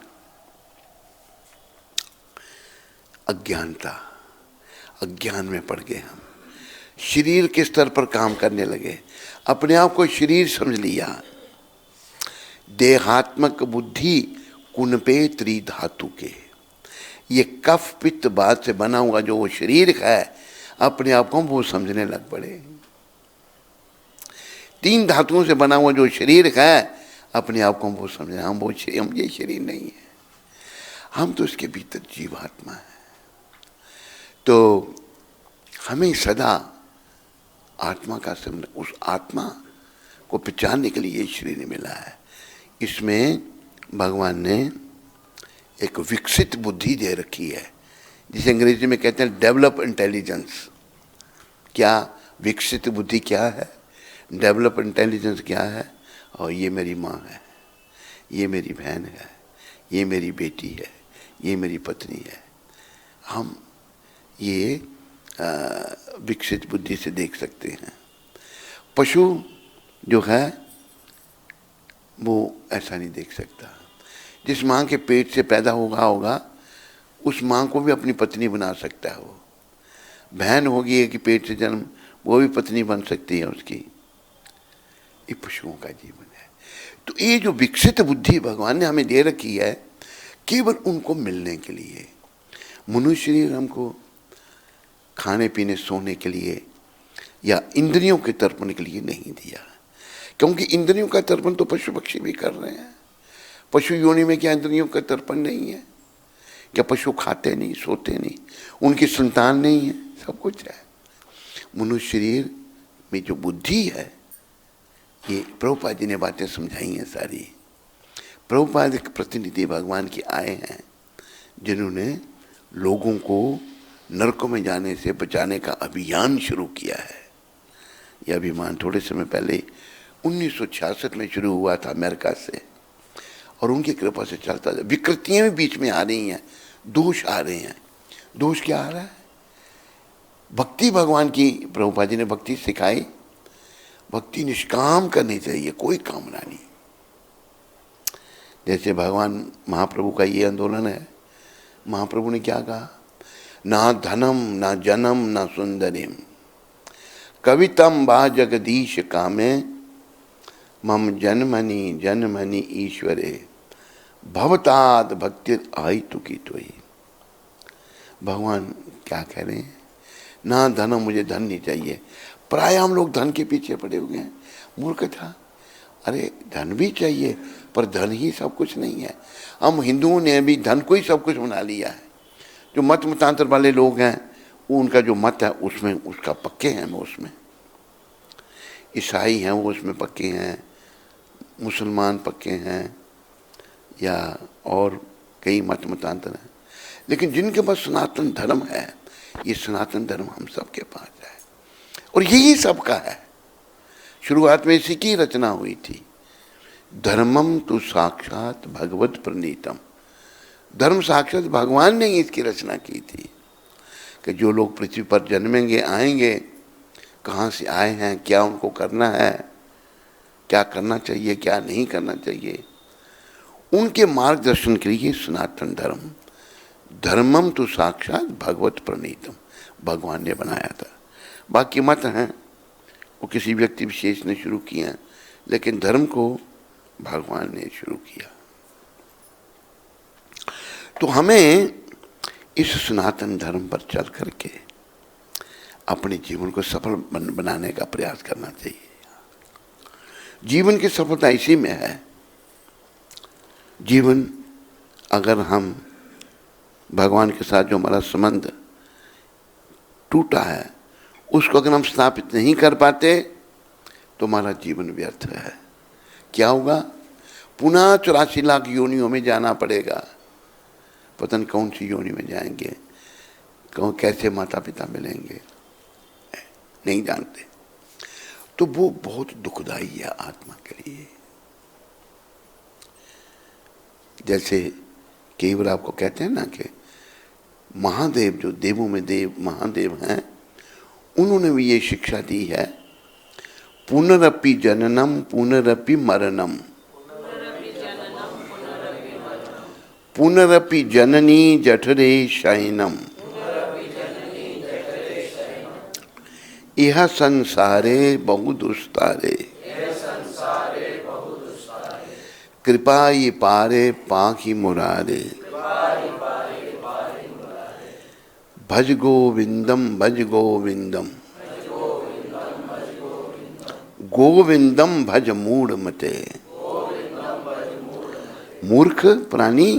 अज्ञानता, अज्ञान में पड़ गए हम। शरीर के स्तर पर काम करने लगे, अपने आप को शरीर समझ लिया। देहात्मक बुद्धि कुनपे त्रिधातु के, ये कफ पित्त बात से बना हुआ जो वो शरीर है, अपने आप को वो समझने लग पड़े। तीन धातुओं से बना हुआ जो शरीर है, अपने आप को वो समझे हम ये शरीर नहीं है, हम तो इसके भीतर जीवात्मा है। तो हमें सदा आत्मा का समझ, उस आत्मा को पहचानने के लिए ये शरीर मिला है। इसमें भगवान ने एक विकसित बुद्धि दे रखी है, जिसे अंग्रेजी में कहते हैं डेवलप इंटेलिजेंस। क्या विकसित बुद्धि क्या है, डेवलप इंटेलिजेंस क्या है? और ये मेरी माँ है, ये मेरी बहन है, ये मेरी बेटी है, ये मेरी पत्नी है। हम ये विकसित बुद्धि से देख सकते हैं। पशु जो है वो ऐसा नहीं देख सकता। जिस माँ के पेट से पैदा होगा उस माँ को भी अपनी पत्नी बना सकता है। वो बहन होगी कि पेट से जन्म, वो भी पत्नी बन सकती है उसकी। ये पशुओं का जीवन है। तो ये जो विकसित बुद्धि भगवान ने हमें दे रखी है केवल उनको मिलने के लिए। मनुष्य शरीर हमको खाने पीने सोने के लिए या इंद्रियों के तर्पण के लिए नहीं दिया, क्योंकि इंद्रियों का तर्पण तो पशु पक्षी भी कर रहे हैं। पशु योनि में क्या इंद्रियों का तर्पण नहीं है? क्या पशु खाते नहीं, सोते नहीं, उनकी संतान नहीं है? सब कुछ है। मनुष्य शरीर में जो बुद्धि है, ये प्रभुपाद जी ने बातें समझाई हैं सारी। प्रभुपाद एक प्रतिनिधि भगवान की आए हैं जिन्होंने लोगों को नरकों में जाने से बचाने का अभियान शुरू किया है। यह अभियान थोड़े समय पहले 1966 में शुरू हुआ था अमेरिका से, और उनकी कृपा से चलता है। विकृतियां भी बीच में आ रही हैं, दोष आ रहे हैं। दोष क्या आ रहा है? भक्ति भगवान की प्रभुपाद जी ने भक्ति सिखाई। भक्ति निष्काम करनी चाहिए, कोई कामना नहीं। जैसे भगवान महाप्रभु का ये आंदोलन है। महाप्रभु ने क्या कहा? ना धनम ना जनम ना सुंदरिम कवितम बा जगदीश कामे मम जन्मनि जन्मनि ईश्वरे भवताद भक्ति आई तुकी तोई। भगवान क्या कह रहे हैं? ना धनम, मुझे धन नहीं चाहिए। प्राय हम लोग धन के पीछे पड़े हुए हैं। मूर्खता। अरे धन भी चाहिए, पर धन ही सब कुछ नहीं है। हम हिंदुओं ने भी धन को ही सब कुछ बना लिया है। जो मत मतांतर वाले लोग हैं, वो उनका जो मत है उसमें उसका पक्के हैं। वो उसमें ईसाई हैं, वो उसमें पक्के हैं, मुसलमान पक्के हैं, या और कई मत मतांतर हैं। लेकिन जिनके पास सनातन धर्म है, ये सनातन धर्म हम सबके पास है, और यही सबका है। शुरुआत में इसी की रचना हुई थी। धर्मम तो साक्षात भगवत प्रणीतम। धर्म साक्षात भगवान ने ही इसकी रचना की थी कि जो लोग पृथ्वी पर जन्मेंगे, आएंगे, कहाँ से आए हैं, क्या उनको करना है, क्या करना चाहिए, क्या नहीं करना चाहिए, उनके मार्गदर्शन के लिए सनातन धर्म, धर्मम तो साक्षात भगवत प्रणीतम, भगवान ने बनाया था। बाकी मत हैं वो किसी व्यक्ति विशेष ने शुरू किए हैं, लेकिन धर्म को भगवान ने शुरू किया। तो हमें इस सनातन धर्म पर चल करके अपने जीवन को सफल बनाने का प्रयास करना चाहिए। जीवन की सफलता इसी में है। जीवन अगर हम भगवान के साथ जो हमारा संबंध टूटा है, उसको अगर हम स्थापित नहीं कर पाते तो हमारा जीवन व्यर्थ है। क्या होगा? पुनः 84 लाख योनियों में जाना पड़ेगा। पता नहीं कौन सी योनि में जाएंगे, कौन कैसे माता पिता मिलेंगे, नहीं जानते। तो वो बहुत दुखदाई है आत्मा के लिए। जैसे कई बार आपको कहते हैं ना कि महादेव, जो देवों में देव महादेव हैं, उन्होंने भी ये शिक्षा दी है, पुनरपि जननम पुनरपि मरणम, पुनरपि जननी जठरे शयनम, यह संसारे बहु दुस्तारे, कृपाई पारे पाखी मुरारे, भज गोविंदम भज गोविंदम, गोविंदम भज मूढ़ मते। मूर्ख प्राणी,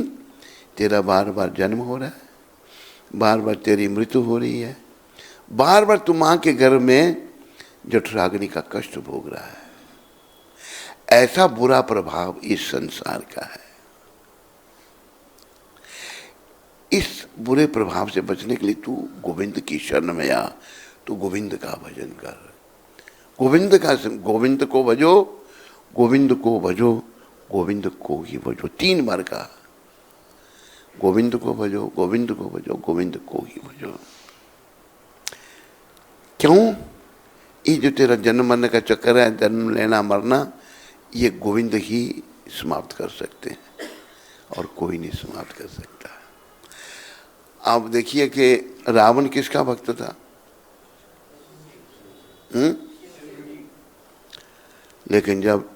तेरा बार बार जन्म हो रहा है, बार बार तेरी मृत्यु हो रही है, बार बार तू मां के गर्भ में जठराग्नि का कष्ट भोग रहा है। ऐसा बुरा प्रभाव इस संसार का है। इस बुरे प्रभाव से बचने के लिए तू गोविंद की शरण में आ, तू गोविंद का भजन कर। गोविंद को भजो, गोविंद को भजो, गोविंद को ही भजो। 3 बार कहा। गोविंद को भजो, गोविंद को भजो, गोविंद को ही भजो। क्यों? ये जो तेरा जन्म मरने का चक्कर है, जन्म लेना मरना, ये गोविंद ही समाप्त कर सकते हैं और कोई नहीं समाप्त कर सकता। आप देखिए कि रावण किसका भक्त था? लेकिन जब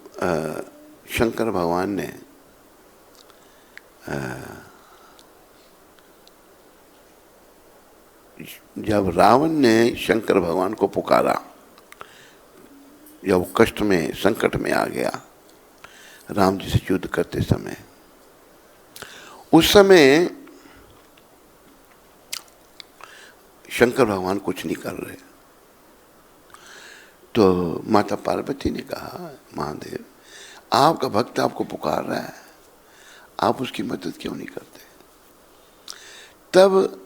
शंकर भगवान ने जब रावण ने शंकर भगवान को पुकारा, जब वो कष्ट में संकट में आ गया राम जी से युद्ध करते समय, उस समय शंकर भगवान कुछ नहीं कर रहे। तो माता पार्वती ने कहा, महादेव आपका भक्त आपको पुकार रहा है, आप उसकी मदद क्यों नहीं करते? तब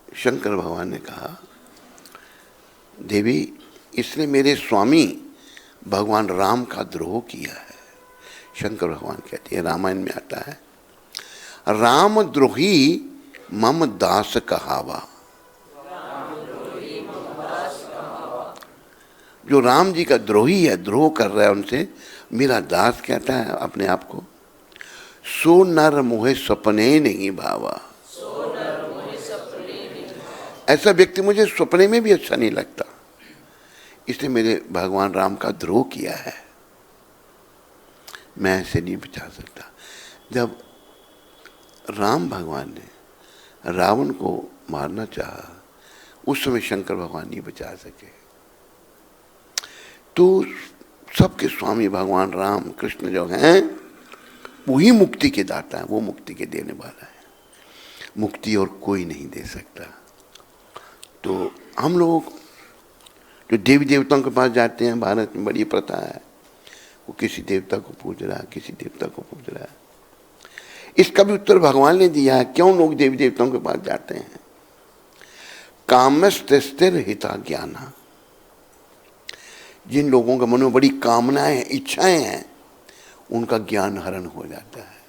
शंकर भगवान ने कहा, देवी इसने मेरे स्वामी भगवान राम का द्रोह किया है। शंकर भगवान कहते हैं, रामायण में आता है, राम द्रोही मम दास कहावा। जो राम जी का द्रोही है, द्रोह कर रहा है उनसे, मेरा दास कहता है अपने आप को। सो नर मुहे सपने नहीं भावा। ऐसा व्यक्ति मुझे सपने में भी अच्छा नहीं लगता, इसने मेरे भगवान राम का द्रोह किया है, मैं ऐसे नहीं बचा सकता। जब राम भगवान ने रावण को मारना चाहा, उस समय शंकर भगवान नहीं बचा सके। तो सबके स्वामी भगवान राम कृष्ण जो हैं, वही मुक्ति के दाता है, वो मुक्ति के देने वाला है। मुक्ति और कोई नहीं दे सकता। तो हम लोग जो देवी देवताओं के पास जाते हैं, भारत में बड़ी प्रथा है, वो किसी देवता को पूज रहा है, किसी देवता को पूज रहा है। इसका भी उत्तर भगवान ने दिया है, क्यों लोग देवी देवताओं के पास जाते हैं। कामस्थिर हिता ज्ञाना, जिन लोगों के मन में बड़ी कामनाएं इच्छाएं हैं, उनका ज्ञान हरण हो जाता है।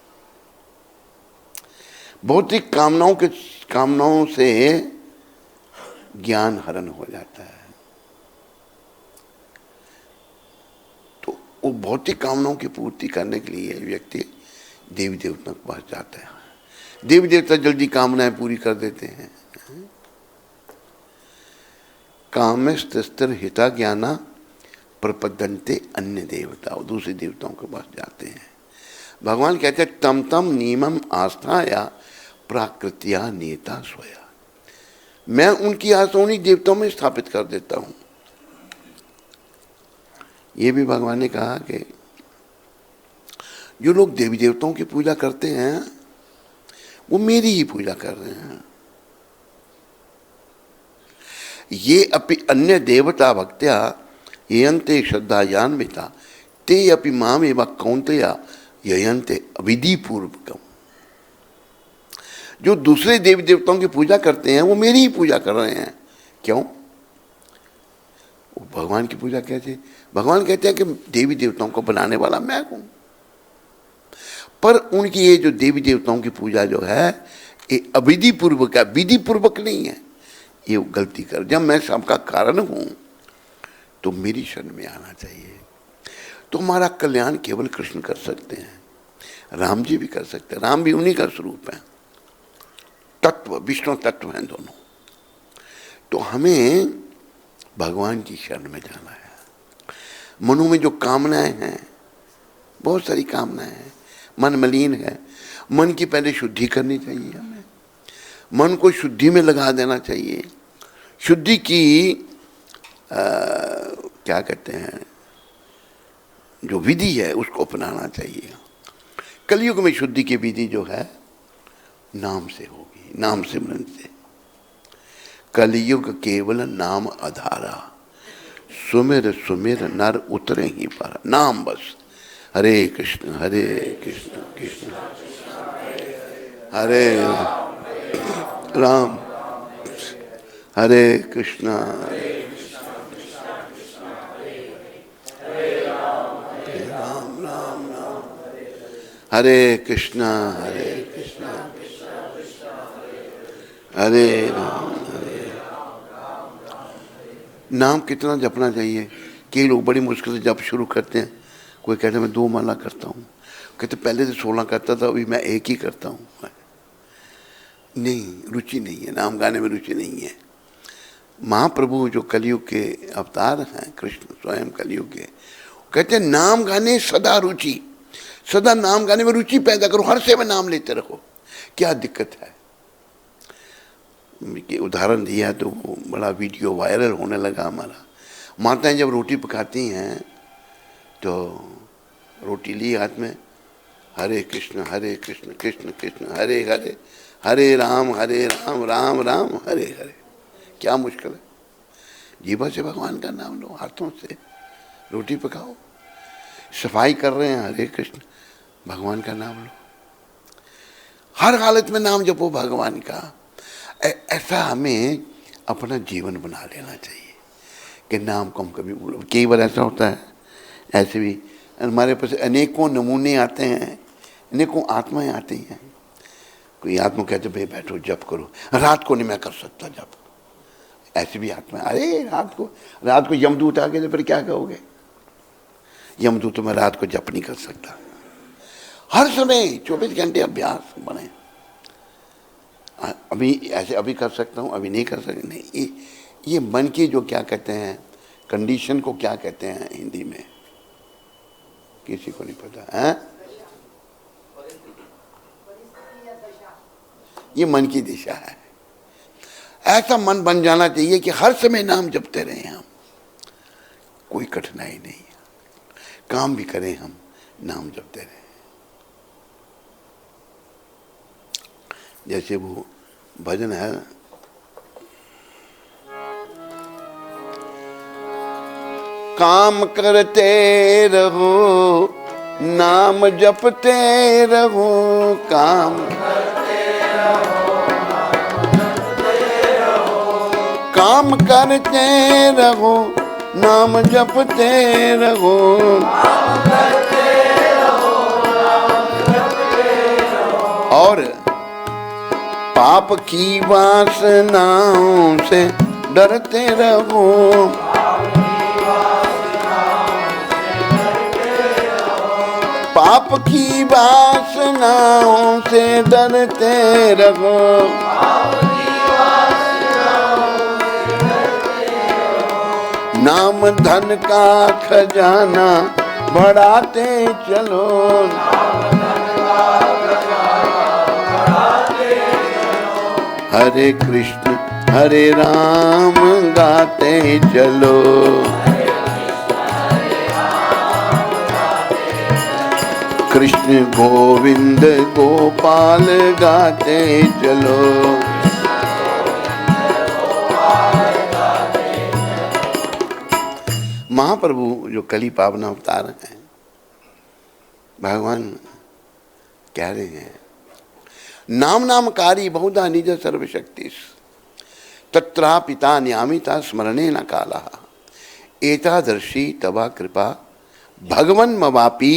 भौतिक कामनाओं से ज्ञान हरण हो जाता है। तो वो भौतिक कामनाओं की पूर्ति करने के लिए व्यक्ति देवी देवताओं के पास जाता है। देवी देवता जल्दी कामनाएं पूरी कर देते हैं। कामस्थिर हिता ज्ञाना प्रपद्यन्ते अन्य देवता, दूसरे देवताओं के पास जाते हैं। भगवान कहते हैं, तम तम नियमम आस्थाया प्राकृत्या नेता सोया। मैं उनकी आस्था उन्हीं देवताओं में स्थापित कर देता हूं। ये भी भगवान ने कहा कि जो लोग देवी देवताओं की पूजा करते हैं, वो मेरी ही पूजा कर रहे हैं। ये अपि अन्य देवता भक्त्या ययन्ते श्रद्धायान्विता ते अपि माम एव कौन्तेया ययन्ते अविधि पूर्वकम। जो दूसरे देवी देवताओं की पूजा करते हैं, वो मेरी ही पूजा कर रहे हैं। क्यों? वो भगवान की पूजा कैसे? भगवान कहते हैं कि देवी देवताओं को बनाने वाला मैं हूं, पर उनकी ये जो देवी देवताओं की पूजा जो है, ये अविधि पूर्वक है, विधि पूर्वक नहीं है। ये गलती कर, जब मैं सबका कारण हूं तो मेरी शरण में आना चाहिए। तो हमारा कल्याण केवल कृष्ण कर सकते हैं, राम जी भी कर सकते हैं। राम भी उन्हीं का स्वरूप है, तत्व विष्णु तत्व हैं दोनों। तो हमें भगवान की शरण में जाना है। मनो में जो कामनाएं हैं, बहुत सारी कामनाएं हैं, मन मलिन है, मन की पहले शुद्धि करनी चाहिए। हमें मन को शुद्धि में लगा देना चाहिए। शुद्धि की क्या कहते हैं, जो विधि है उसको अपनाना चाहिए। कलयुग में शुद्धि की विधि जो है नाम से होगी, नाम सिमरन से। कलयुग केवल नाम आधारा, सुमिर सुमिर नर उतरे ही पर। नाम बस, हरे कृष्ण कृष्ण हरे राम, हरे कृष्णा हरे कृष्णा हरे राम। नाम कितना जपना चाहिए? कई लोग बड़ी मुश्किल से जप शुरू करते हैं। कोई कहते मैं 2 माला करता हूँ, कहते पहले से 16 करता था, अभी मैं 1 ही करता हूँ। नहीं, रुचि नहीं है, नाम गाने में रुचि नहीं है। महाप्रभु जो कलयुग के अवतार हैं, कृष्ण स्वयं कलयुग के, कहते हैं नाम गाने सदा रुचि, सदा नाम गाने में रुचि पैदा करो, हर समय नाम लेते रहो। क्या दिक्कत है? कि उदाहरण दिया तो वो बड़ा वीडियो वायरल होने लगा हमारा। माताएं जब रोटी पकाती हैं तो रोटी ली हाथ में, हरे कृष्ण कृष्ण कृष्ण हरे हरे, हरे राम राम राम हरे हरे। क्या मुश्किल है? जीवा से भगवान का नाम लो, हाथों से रोटी पकाओ, सफाई कर रहे हैं, हरे कृष्ण भगवान का नाम लो, हर हालत में नाम जपो भगवान का। ऐसा हमें अपना जीवन बना लेना चाहिए कि नाम को हम कभी भूलो। कई बार ऐसा होता है, ऐसे भी हमारे पास अनेकों नमूने आते हैं, अनेकों आत्माएं आती हैं। कोई आत्मा कहते भाई बैठो जप करो, रात को नहीं मैं कर सकता जप। ऐसी भी आत्मा, अरे रात को यमदूत आ गए तो फिर क्या कहोगे? यमदूत तो मैं रात को जप नहीं कर सकता। हर समय 24 घंटे अभ्यास बने। अभी ऐसे अभी कर सकता हूँ, अभी नहीं कर सकता, नहीं। ये मन की जो क्या कहते हैं कंडीशन को क्या कहते हैं हिंदी में, किसी को नहीं पता है? ये मन की दिशा है। ऐसा मन बन जाना चाहिए कि हर समय नाम जपते रहें हम, कोई कठिनाई नहीं है, काम भी करें हम, नाम जपते रहें। जैसे वो भजन है, काम करते रहो नाम जपते रहो, काम करते रहो काम करते रहो नाम जपते रहो, और पाप की वासनाओं से डरते रहो, पाप की वासनाओं से डरते रहो, नाम धन का खजाना बढ़ाते चलो, हरे कृष्ण हरे राम गाते चलो, कृष्ण गोविंद गोपाल गाते चलो। महाप्रभु जो कली पावन अवतार हैं, भगवान कह रहे हैं नाम नामकारी बहुधा निज सर्वशक्ति तत्रा पिता न्यामिता स्मरणे न काला, एतादर्शी तवा कृपा भगवन मवापी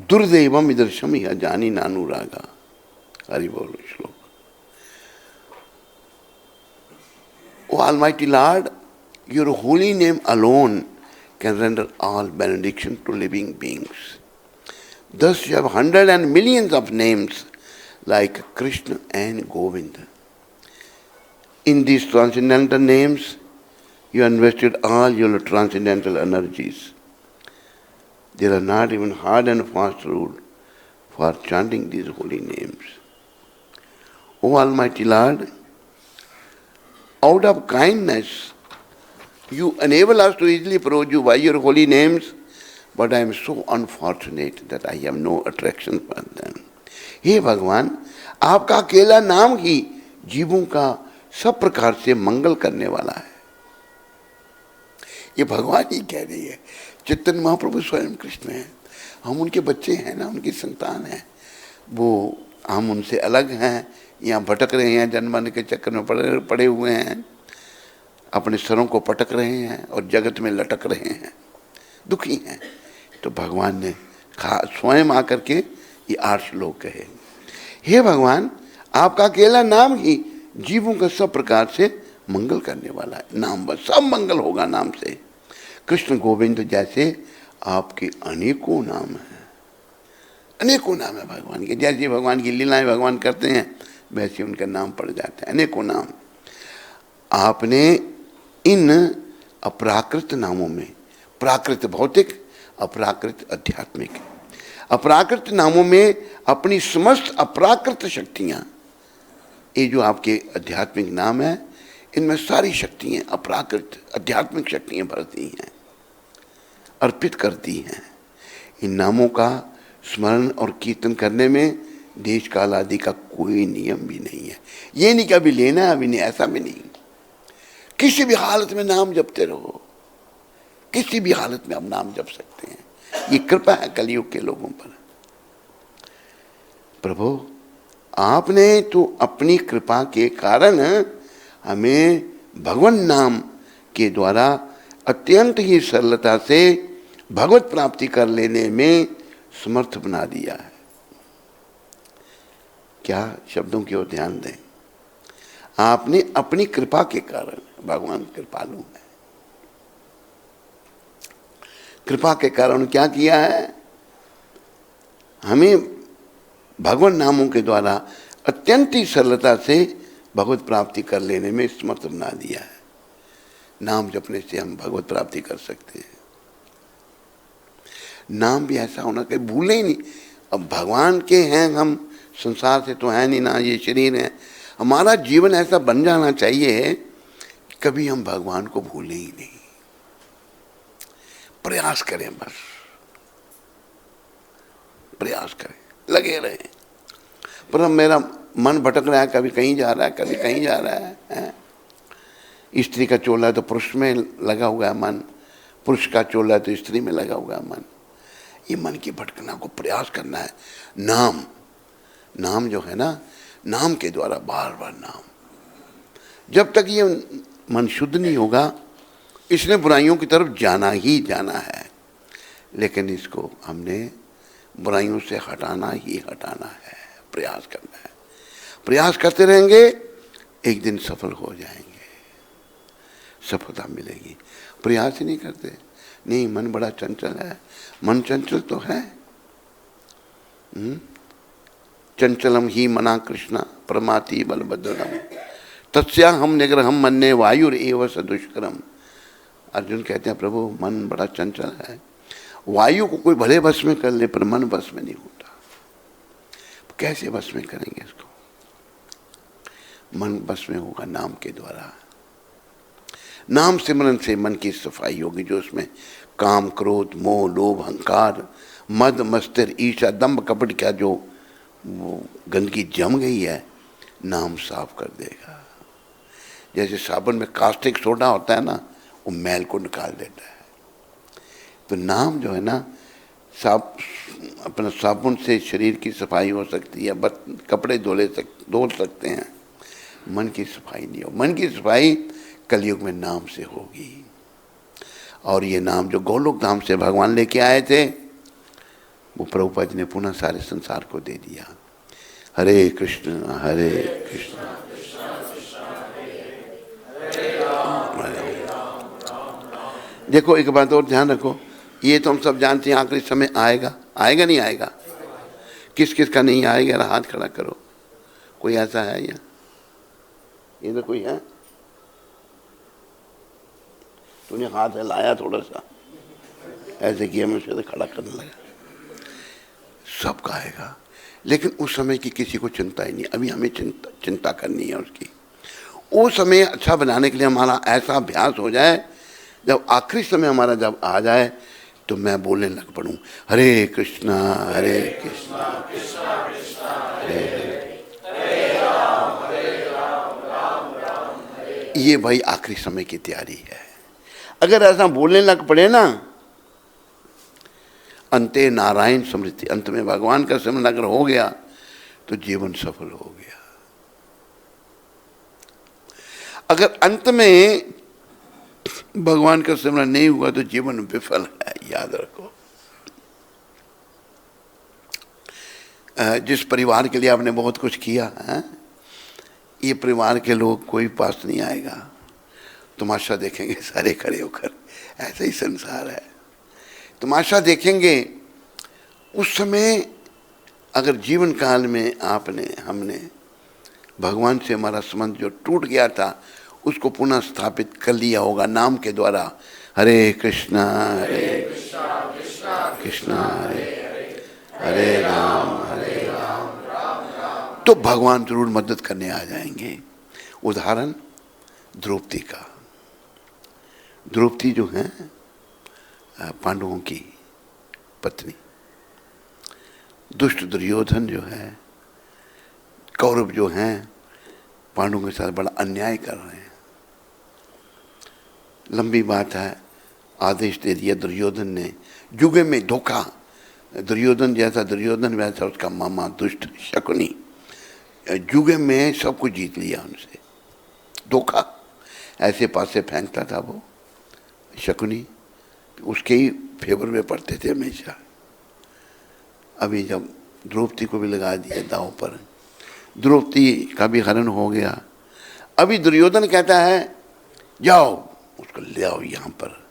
दुर्देवम इदर्शम यह जानी नानुरागा। हरि बोल श्लोक। O Almighty Lord, your holy name alone can render all benediction to living beings. Thus you have hundreds and millions of names like Krishna and Govinda. In these transcendental names, you invested all your transcendental energies. There are not even hard and fast rules for chanting these holy names. O Almighty Lord, out of kindness, you enable us to easily approach you by your holy names, but I am so unfortunate that I have no attraction for them. हे भगवान, आपका अकेला नाम ही जीवों का सब प्रकार से मंगल करने वाला है। ये भगवान ही कह रही है। चैतन्य महाप्रभु स्वयं कृष्ण हैं, हम उनके बच्चे हैं ना, उनकी संतान हैं। वो हम उनसे अलग हैं, यहाँ भटक रहे हैं, जन्म के चक्कर में पड़े हुए हैं, अपने सरों को पटक रहे हैं और जगत में लटक रहे हैं, दुखी हैं। तो भगवान ने स्वयं आकर के ये 8 श्लोक कहे। हे भगवान, आपका अकेला नाम ही जीवों का सब प्रकार से मंगल करने वाला है। नाम बस सब मंगल होगा नाम से। कृष्ण गोविंद जैसे आपके अनेकों नाम हैं, अनेकों नाम है भगवान के। जैसे भगवान की लीलाएं भगवान करते हैं वैसे उनका नाम पड़ जाता है, अनेकों नाम। आपने इन अपराकृत नामों में, प्राकृत भौतिक, अपराकृत आध्यात्मिक, अपराकृत नामों में अपनी समस्त अपराकृत शक्तियां, ये जो आपके आध्यात्मिक नाम है इनमें सारी शक्तियां अपराकृत आध्यात्मिक शक्तियां भरती हैं, अर्पित करती हैं। इन नामों का स्मरण और कीर्तन करने में देश काल आदि का कोई नियम भी नहीं है। ये नहीं कि अभी लेना है अभी नहीं, ऐसा भी नहीं। किसी भी हालत में नाम जपते रहो, किसी भी हालत में आप नाम जप सकते हैं। ये कृपा है कलयुग के लोगों पर। प्रभु आपने तो अपनी कृपा के कारण हमें भगवान नाम के द्वारा अत्यंत ही सरलता से भगवत प्राप्ति कर लेने में समर्थ बना दिया है। क्या शब्दों की ओर ध्यान दें। आपने अपनी कृपा के कारण, भगवान कृपालु है, कृपा के कारण क्या किया है, हमें भगवान नामों के द्वारा अत्यंत ही सरलता से भगवत प्राप्ति कर लेने में समर्थ बना दिया है। नाम जपने से हम भगवत प्राप्ति कर सकते हैं। नाम भी ऐसा होना कि भूले ही नहीं। अब भगवान के हैं हम, संसार से तो है नहीं ना, ये शरीर है। हमारा जीवन ऐसा बन जाना चाहिए कि कभी हम भगवान को भूलें ही नहीं। प्रयास करें, बस प्रयास करें, लगे रहें। पर मेरा मन भटक रहा है, कभी कहीं जा रहा है, कभी कहीं जा रहा है। स्त्री का चोला है तो पुरुष में लगा हुआ है मन, पुरुष का चोला है तो स्त्री में लगा हुआ है मन। ये मन की भटकना को प्रयास करना है। नाम, नाम जो है ना, नाम के द्वारा बार बार नाम, जब तक ये मन शुद्ध नहीं होगा, इसने बुराइयों की तरफ जाना ही जाना है। लेकिन इसको हमने बुराइयों से हटाना ही हटाना है, प्रयास करना है। प्रयास करते रहेंगे, एक दिन सफल हो जाएंगे, सफलता मिलेगी। प्रयास ही नहीं करते, नहीं मन बड़ा चंचल है। मन चंचल तो है। चंचलम ही मना कृष्णा प्रमाति बलभद्रम तस्या हम निग्रहम मन्ने वायुर एव सदुष्करम। अर्जुन कहते हैं प्रभु मन बड़ा चंचल है, वायु को कोई भले बस में कर ले पर मन बस में नहीं होता। कैसे बस में करेंगे इसको? मन बस में होगा नाम के द्वारा। नाम सिमरन से मन की सफाई होगी। जो उसमें काम, क्रोध, मोह, लोभ, अहंकार, मद, मत्सर, ईर्ष्या, दंभ, कपट का जो वो गंदगी जम गई है, नाम साफ कर देगा। जैसे साबुन में कास्टिक सोडा होता है ना, वो मैल को निकाल देता है। तो नाम जो है ना, अपना साबुन से शरीर की सफाई हो सकती है, बस कपड़े धो सकते हैं, मन की सफाई नहीं हो। मन की सफाई कलयुग में नाम से होगी। और ये नाम जो गोलोक धाम से भगवान लेके आए थे, वो प्रभुपाद जी ने पुनः सारे संसार को दे दिया। हरे कृष्ण हरे कृष्ण। देखो एक बात और ध्यान रखो, ये तो हम सब जानते हैं आखिरी समय आएगा। आएगा नहीं आएगा? किस किस का नहीं आएगा? हाथ खड़ा करो। कोई ऐसा है यहाँ? इधर कोई है? तूने हाथ हिलाया थोड़ा सा, ऐसे किया, मैं उसे खड़ा करने लगा। सबका आएगा, लेकिन उस समय की किसी को चिंता ही नहीं। अभी हमें चिंता करनी है उसकी। वो समय अच्छा बनाने के लिए हमारा ऐसा अभ्यास हो जाए, जब आखिरी समय हमारा जब आ जाए तो मैं बोलने लग पड़ूं, हरे कृष्णा हरे कृष्णा कृष्णा कृष्णा हरे हरे, ये भाई आखिरी समय की तैयारी है। अगर ऐसा बोलने लग पड़े ना, अंते नारायण स्मृति, अंत में भगवान का स्मरण अगर हो गया तो जीवन सफल हो गया। अगर अंत में भगवान का स्मरण नहीं हुआ तो जीवन विफल है, याद रखो। जिस परिवार के लिए आपने बहुत कुछ किया है, ये परिवार के लोग कोई पास नहीं आएगा, तमाशा देखेंगे सारे खड़े होकर। ऐसा ही संसार है, तमाशा देखेंगे। उस समय अगर जीवन काल में हमने भगवान से हमारा संबंध जो टूट गया था उसको पुनः स्थापित कर लिया होगा नाम के द्वारा, हरे कृष्णा कृष्णा हरे राम, तो भगवान जरूर मदद करने आ जाएंगे। उदाहरण द्रौपदी का। द्रौपदी जो है पांडवों की पत्नी, दुष्ट दुर्योधन जो है, कौरव जो हैं पांडवों के साथ बड़ा अन्याय कर रहे हैं। लंबी बात है, आदेश दे दिया दुर्योधन ने, युगे में धोखा, दुर्योधन जैसा दुर्योधन वैसा उसका मामा दुष्ट शकुनी, युगे में सब कुछ जीत लिया उनसे, धोखा ऐसे पासे फेंकता था वो शकुनी, उसके ही फेवर में पड़ते थे हमेशा। अभी जब द्रौपदी को भी लगा दिया दांव पर, द्रौपदी का भी हरण हो गया। अभी दुर्योधन कहता है जाओ उसको ले आओ यहाँ पर,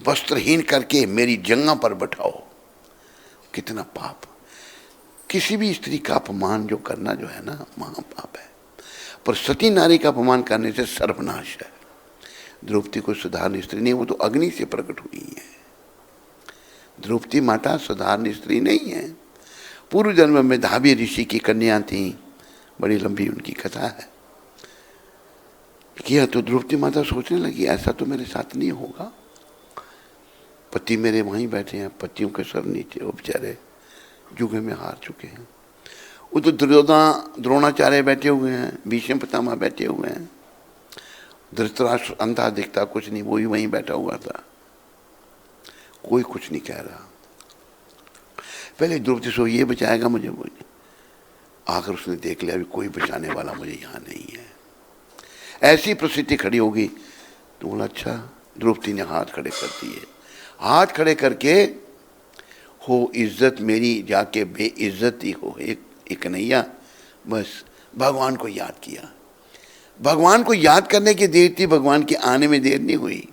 वस्त्रहीन करके मेरी जंगा पर बैठाओ। कितना पाप, किसी भी स्त्री का अपमान जो करना जो है ना महापाप है, पर सती नारी का अपमान करने से सर्वनाश है। द्रौपदी को सुधारनी स्त्री नहीं, वो तो अग्नि से प्रकट हुई है। द्रौपदी माता सुधारनी स्त्री नहीं है, पूर्व जन्म में धाबी ऋषि की कन्या थी, बड़ी लंबी उनकी कथा है। किया तो द्रौपदी माता सोचने लगी ऐसा तो मेरे साथ नहीं होगा, पति मेरे वहीं बैठे हैं, पतियों के सर नीचे, वो बेचारे जुगे में हार चुके हैं। वो तो द्रोणाचार्य बैठे हुए हैं, भीष्म पितामह बैठे हुए हैं, धृतराष्ट्र अंधा दिखता कुछ नहीं, वो ही वहीं बैठा हुआ था, कोई कुछ नहीं कह रहा। पहले द्रौपदी सो ये बचाएगा मुझे, आकर उसने देख लिया अभी कोई बचाने वाला मुझे यहाँ नहीं है, ऐसी परिस्थिति खड़ी होगी। तो बोला अच्छा, द्रौपदी ने हाथ खड़े कर दिए, हाथ खड़े करके हो इज्जत मेरी जाके बेइज्जती हो एक नैया, बस भगवान को याद किया। भगवान को याद करने की देर थी, भगवान के आने में देर नहीं हुई।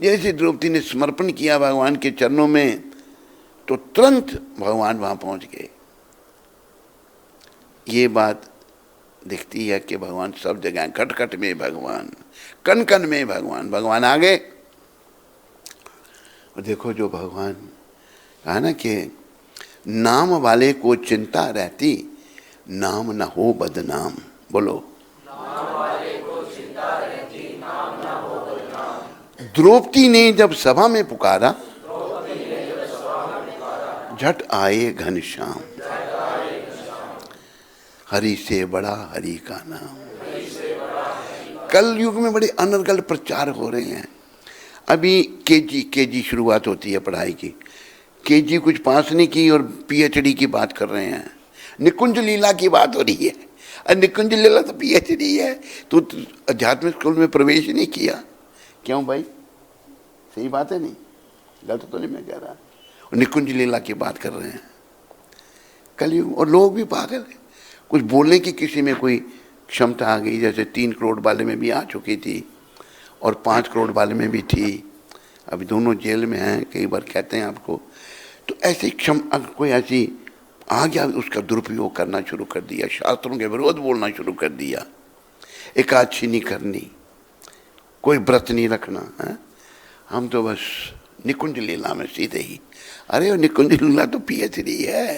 जैसे द्रौपदी ने समर्पण किया भगवान के चरणों में, तो तुरंत भगवान वहां पहुंच गए। ये बात दिखती है कि भगवान सब जगह, खट खट में भगवान, कन कन में भगवान, भगवान आ गए। और देखो जो भगवान कहा ना कि नाम वाले को चिंता रहती, नाम न हो बदनाम। बोलो, नाम वाले को चिंता रहती, नाम न हो बदनाम। द्रौपदी ने जब सभा में पुकारा, झट आए घनश्याम, हरि से बड़ा हरि का नाम। कल युग में बड़े अनर्गल प्रचार हो रहे हैं। अभी केजी शुरुआत होती है पढ़ाई की, केजी कुछ पास नहीं की और पीएचडी की बात कर रहे हैं। निकुंज लीला की बात हो रही है, और निकुंज लीला तो पीएचडी है, तो आध्यात्मिक स्कूल में प्रवेश नहीं किया। क्यों भाई, सही बात है नहीं, गलत तो नहीं मैं कह रहा। निकुंज लीला की बात कर रहे हैं कलयुग, और लोग भी पागल हैं। कुछ बोलने की किसी में कोई क्षमता आ गई, जैसे 3 करोड़ वाले में भी आ चुकी थी और 5 करोड़ वाले में भी थी, अभी दोनों जेल में हैं, कई बार कहते हैं आपको। तो ऐसी अगर कोई ऐसी आ गया, उसका दुरुपयोग करना शुरू कर दिया, शास्त्रों के विरोध बोलना शुरू कर दिया, एकादशी नहीं करनी, कोई व्रत नहीं रखना है। हम तो बस निकुंज लीला में सीधे ही, अरे वो निकुंज लीला तो पीएचडी है,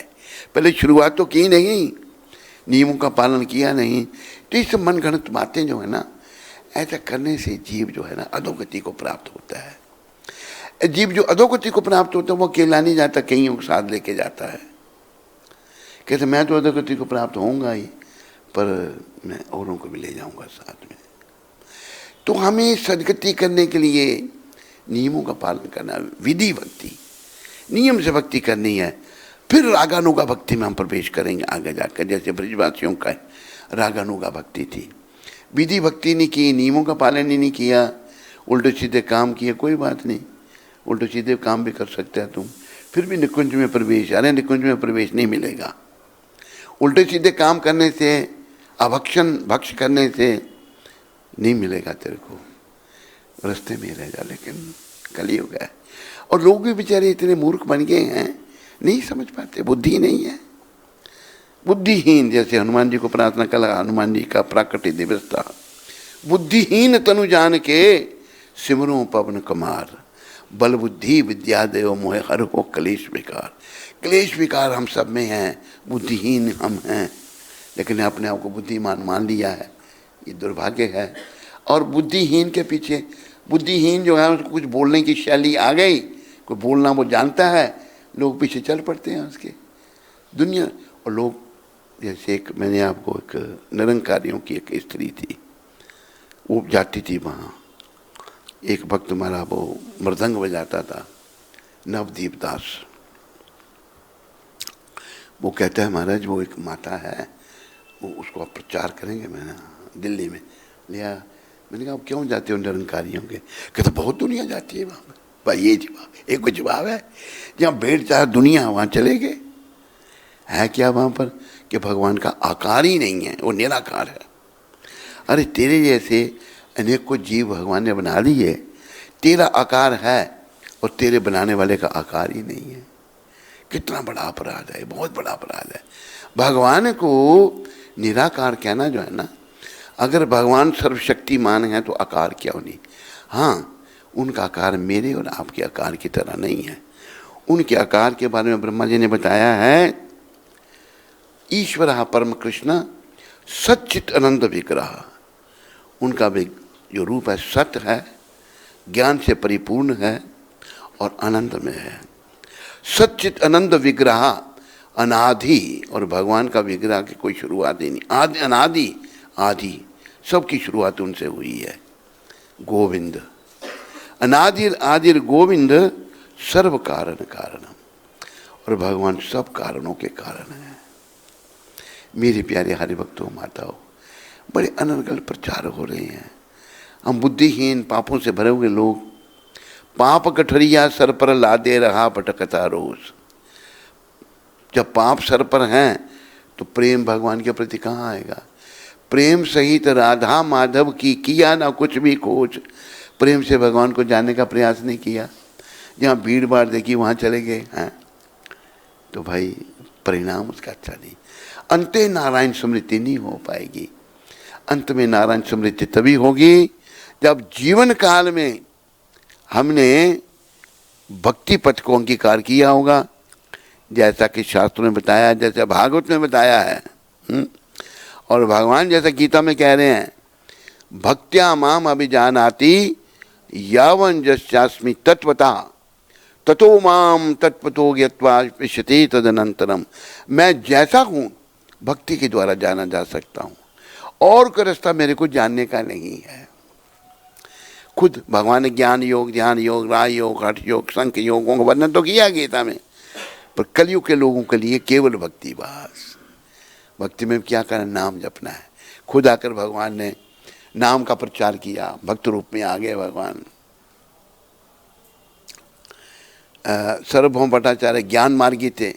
पहले शुरुआत तो की नहीं, नियमों का पालन किया नहीं। तो इस मनगढ़ंत बातें जो है ना, ऐसा करने से जीव जो है ना अधोगति को प्राप्त होता है। जीव जो अधोगति को प्राप्त होता है वो अकेला नहीं जाता, कहीं और साथ लेके जाता है। कहते मैं तो अधोगति को प्राप्त होऊंगा ही, पर मैं औरों को भी ले जाऊंगा साथ में। तो हमें सदगति करने के लिए नियमों का पालन करना, विधि भक्ति, नियम से भक्ति करनी है। फिर रागानुगा भक्ति में हम प्रवेश करेंगे आगे जाकर। जैसे ब्रजवासियों का रागानुगा भक्ति थी, विधि भक्ति नहीं की, नियमों का पालन ही नहीं किया, उल्टे सीधे काम किए, कोई बात नहीं, उल्टे सीधे काम भी कर सकते हैं तुम, फिर भी निकुंज में प्रवेश, अरे निकुंज में प्रवेश नहीं मिलेगा, उल्टे सीधे काम करने से, अभक्षण भक्ष करने से नहीं मिलेगा तेरे को, रास्ते में रह जा। लेकिन कलयुग है और लोग भी बेचारे इतने मूर्ख बन गए हैं, नहीं समझ पाते, बुद्धि नहीं है, बुद्धिहीन। जैसे हनुमान जी को प्रार्थना करा, हनुमान जी का प्राकट्य दिवस था, बुद्धिहीन तनु जान के सिमरो पवन कुमार, बल बुद्धि विद्या देव मोहे हर को क्लेश विकार। क्लेश विकार हम सब में हैं, बुद्धिहीन हम हैं, लेकिन अपने आप को बुद्धिमान मान लिया है, ये दुर्भाग्य है। और बुद्धिहीन के पीछे, बुद्धिहीन जो है उसको कुछ बोलने की शैली आ गई, कोई बोलना वो जानता है, लोग पीछे चल पड़ते हैं उसके दुनिया। और लोग जैसे एक, मैंने आपको एक निरंकारियों की एक स्त्री थी, वो जाती थी वहाँ, एक भक्त हमारा वो मृदंग बजाता था, नवदीप दास। वो कहता है महाराज वो एक माता है, वो उसको आप प्रचार करेंगे। मैंने दिल्ली में लिया, मैंने कहा आप क्यों जाते हो निरंकारियों के? कहते बहुत दुनिया जाती है वहाँ पर। भाई ये जवाब, एक जवाब है, जहाँ भेड़ चाहे दुनिया वहाँ चले गए। है क्या वहाँ पर कि भगवान का आकार ही नहीं है, वो निराकार है। अरे तेरे जैसे अनेकों जीव भगवान ने बना लिए, तेरा आकार है और तेरे बनाने वाले का आकार ही नहीं है। कितना बड़ा अपराध है, बहुत बड़ा अपराध है। भगवान को निराकार कहना जो है ना, अगर भगवान सर्वशक्तिमान है तो आकार क्यों नहीं। हाँ, उनका आकार मेरे और आपके आकार की तरह नहीं है। उनके आकार के बारे में ब्रह्मा जी ने बताया है, ईश्वर परम कृष्ण सच्चित अनंत विग्रह। उनका भी जो रूप है सत्य है, ज्ञान से परिपूर्ण है और अनंत में है। सच्चित अनंत विग्रह अनादि, और भगवान का विग्रह की कोई शुरुआत ही नहीं, आदि अनादि आदि, सबकी शुरुआत उनसे हुई है। गोविंद अनादिर आदिर गोविंद सर्व कारण कारणम, और भगवान सब कारणों के कारण है। मेरे प्यारे हरिभक्तों माताओं, बड़े अनर्गल प्रचार हो रहे हैं। हम बुद्धिहीन पापों से भरे हुए लोग, पाप गठरिया सर पर लादे रहा भटकता रोज। जब पाप सर पर हैं तो प्रेम भगवान के प्रति कहाँ आएगा? प्रेम सहित राधा माधव की किया ना कुछ भी खोज। प्रेम से भगवान को जानने का प्रयास नहीं किया, जहाँ भीड़ भाड़ देखी वहाँ चले गए हैं, तो भाई परिणाम उसका अच्छा नहीं। अंते नारायण स्मृति नहीं हो पाएगी। अंत में नारायण स्मृति तभी होगी जब जीवन काल में हमने भक्ति पथ को अंगीकार किया होगा, जैसा कि शास्त्रों में बताया, जैसे भागवत में बताया है। और भगवान जैसा गीता में कह रहे हैं, भक्त्या माम अभिजानाति यावन जस्यास्मि तत्वता ततो माम तत्वतो ज्ञत्वा विशति तदनंतरम। मैं जैसा हूँ भक्ति के द्वारा जाना जा सकता हूँ, और कोई रास्ता मेरे को जानने का नहीं है। खुद भगवान ने ज्ञान योग, ध्यान योग, राज योग, हठ योग, संख्य योगों का वर्णन तो किया गीता में, पर कलयुग के लोगों के लिए केवल भक्ति बस। भक्ति में क्या करना? नाम जपना है। खुद आकर भगवान ने नाम का प्रचार किया, भक्त रूप में आ गए भगवान। सार्वभौम भट्टाचार्य ज्ञान मार्गी थे,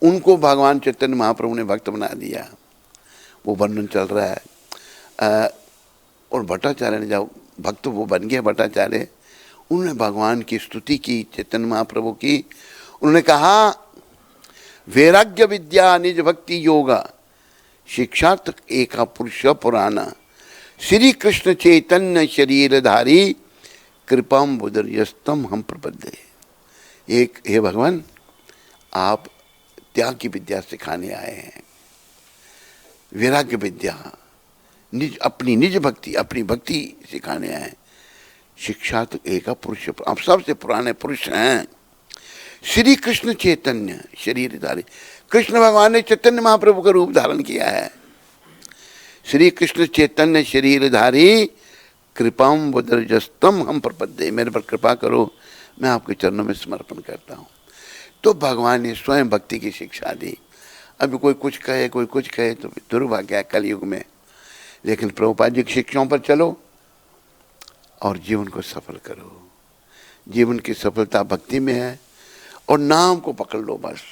उनको भगवान चैतन्य महाप्रभु ने भक्त बना दिया, वो वर्णन चल रहा है। और भट्टाचार्य ने जब भक्त वो बन गए भट्टाचार्य, उन्होंने भगवान की स्तुति की, चैतन्य महाप्रभु की। उन्होंने कहा, वैराग्य विद्या निज भक्ति योगा शिक्षार्थ एका पुरुष पुराना, श्री कृष्ण चैतन्य शरीरधारी कृपाम बुदर्यस्तम हम प्रपद्ये। एक, हे भगवान आप त्याग की विद्या सिखाने आए हैं, वैराग्य विद्या, निज अपनी निज भक्ति, अपनी भक्ति सिखाने आए। शिक्षा तो एक पुरुष, आप सबसे पुराने पुरुष हैं। श्री कृष्ण चैतन्य शरीरधारी, कृष्ण भगवान ने चैतन्य महाप्रभु का रूप धारण किया है। श्री कृष्ण चैतन्य शरीरधारी कृपाम वदर्जस्तम हम प्रपद्ये, मेरे पर कृपा करो, मैं आपके चरणों में समर्पण करता हूँ। तो भगवान ने स्वयं भक्ति की शिक्षा दी। अभी कोई कुछ कहे, कोई कुछ कहे, तो दुर्भाग्य है कलयुग में। लेकिन प्रभुपाद जी की शिक्षाओं पर चलो और जीवन को सफल करो। जीवन की सफलता भक्ति में है, और नाम को पकड़ लो बस।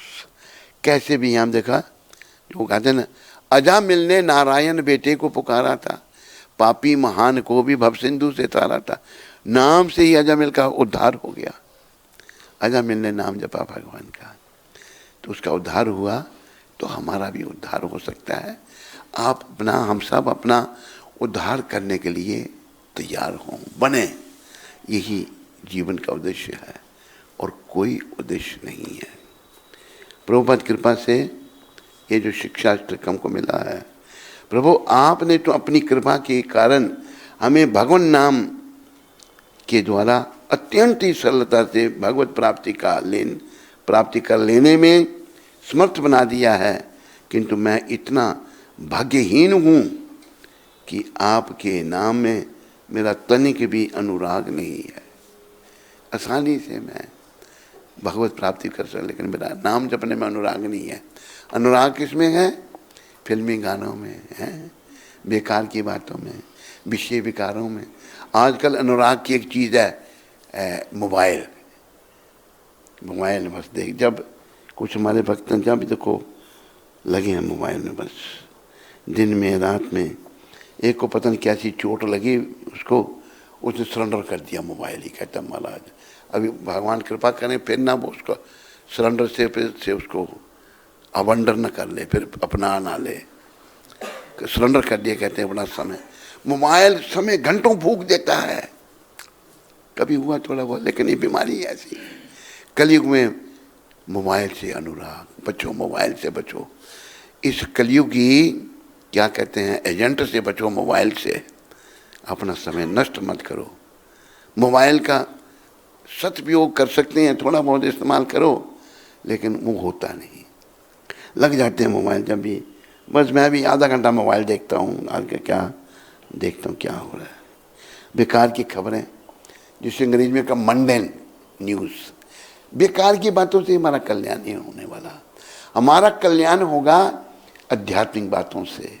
कैसे भी यहाँ देखा, वो कहते हैं ना, अजामिल ने नारायण बेटे को पुकारा था, पापी महान को भी भव सिंधु से तारा था। नाम से ही अजामिल का उद्धार हो गया। अजामिल ने नाम जपा भगवान का तो उसका उद्धार हुआ, तो हमारा भी उद्धार हो सकता है। आप अपना, हम सब अपना उद्धार करने के लिए तैयार हों, बने। यही जीवन का उद्देश्य है और कोई उद्देश्य नहीं है। प्रभुपाद कृपा से ये जो शिक्षा हमको मिला है, प्रभु आपने तो अपनी कृपा के कारण हमें भगवान नाम के द्वारा अत्यंत ही सरलता से भगवत प्राप्ति कर लेने में समर्थ बना दिया है। किंतु मैं इतना भाग्यहीन हूँ कि आपके नाम में मेरा तनिक भी अनुराग नहीं है। आसानी से मैं भगवत प्राप्ति कर सकता, लेकिन मेरा नाम जपने में अनुराग नहीं है। अनुराग किस में है? फिल्मी गानों में है, बेकार की बातों में, विषय विकारों में। आजकल अनुराग की एक चीज़ है मोबाइल। बस देख, जब कुछ हमारे भक्त जब देखो लगे हैं मोबाइल में, बस दिन में रात में। एक को पता नहीं कैसी चोट लगी उसको, उसने सरेंडर कर दिया मोबाइल ही। कहता महाराज अभी भगवान कृपा करें फिर ना वो उसको सरेंडर से फिर से उसको अवंडर न कर ले, फिर अपना ना ले, सरेंडर कर दिया। कहते हैं बड़ा समय मोबाइल समय घंटों फूंक देता है। कभी हुआ थोड़ा बहुत, लेकिन ये बीमारी है ऐसी। कलयुग में मोबाइल से अनुराग, बचो मोबाइल से बचो। इस कलयुगी क्या कहते हैं एजेंट से बचो, मोबाइल से। अपना समय नष्ट मत करो। मोबाइल का सदुपयोग कर सकते हैं, थोड़ा बहुत इस्तेमाल करो, लेकिन वो होता नहीं। लग जाते हैं मोबाइल जब भी। बस मैं भी आधा घंटा मोबाइल देखता हूँ, आगे क्या देखता हूँ क्या हो रहा है। बेकार की खबरें, जिसे अंग्रेजी में कहा मंडेन न्यूज़। बेकार की बातों से हमारा कल्याण नहीं होने वाला। हमारा कल्याण होगा आध्यात्मिक बातों से,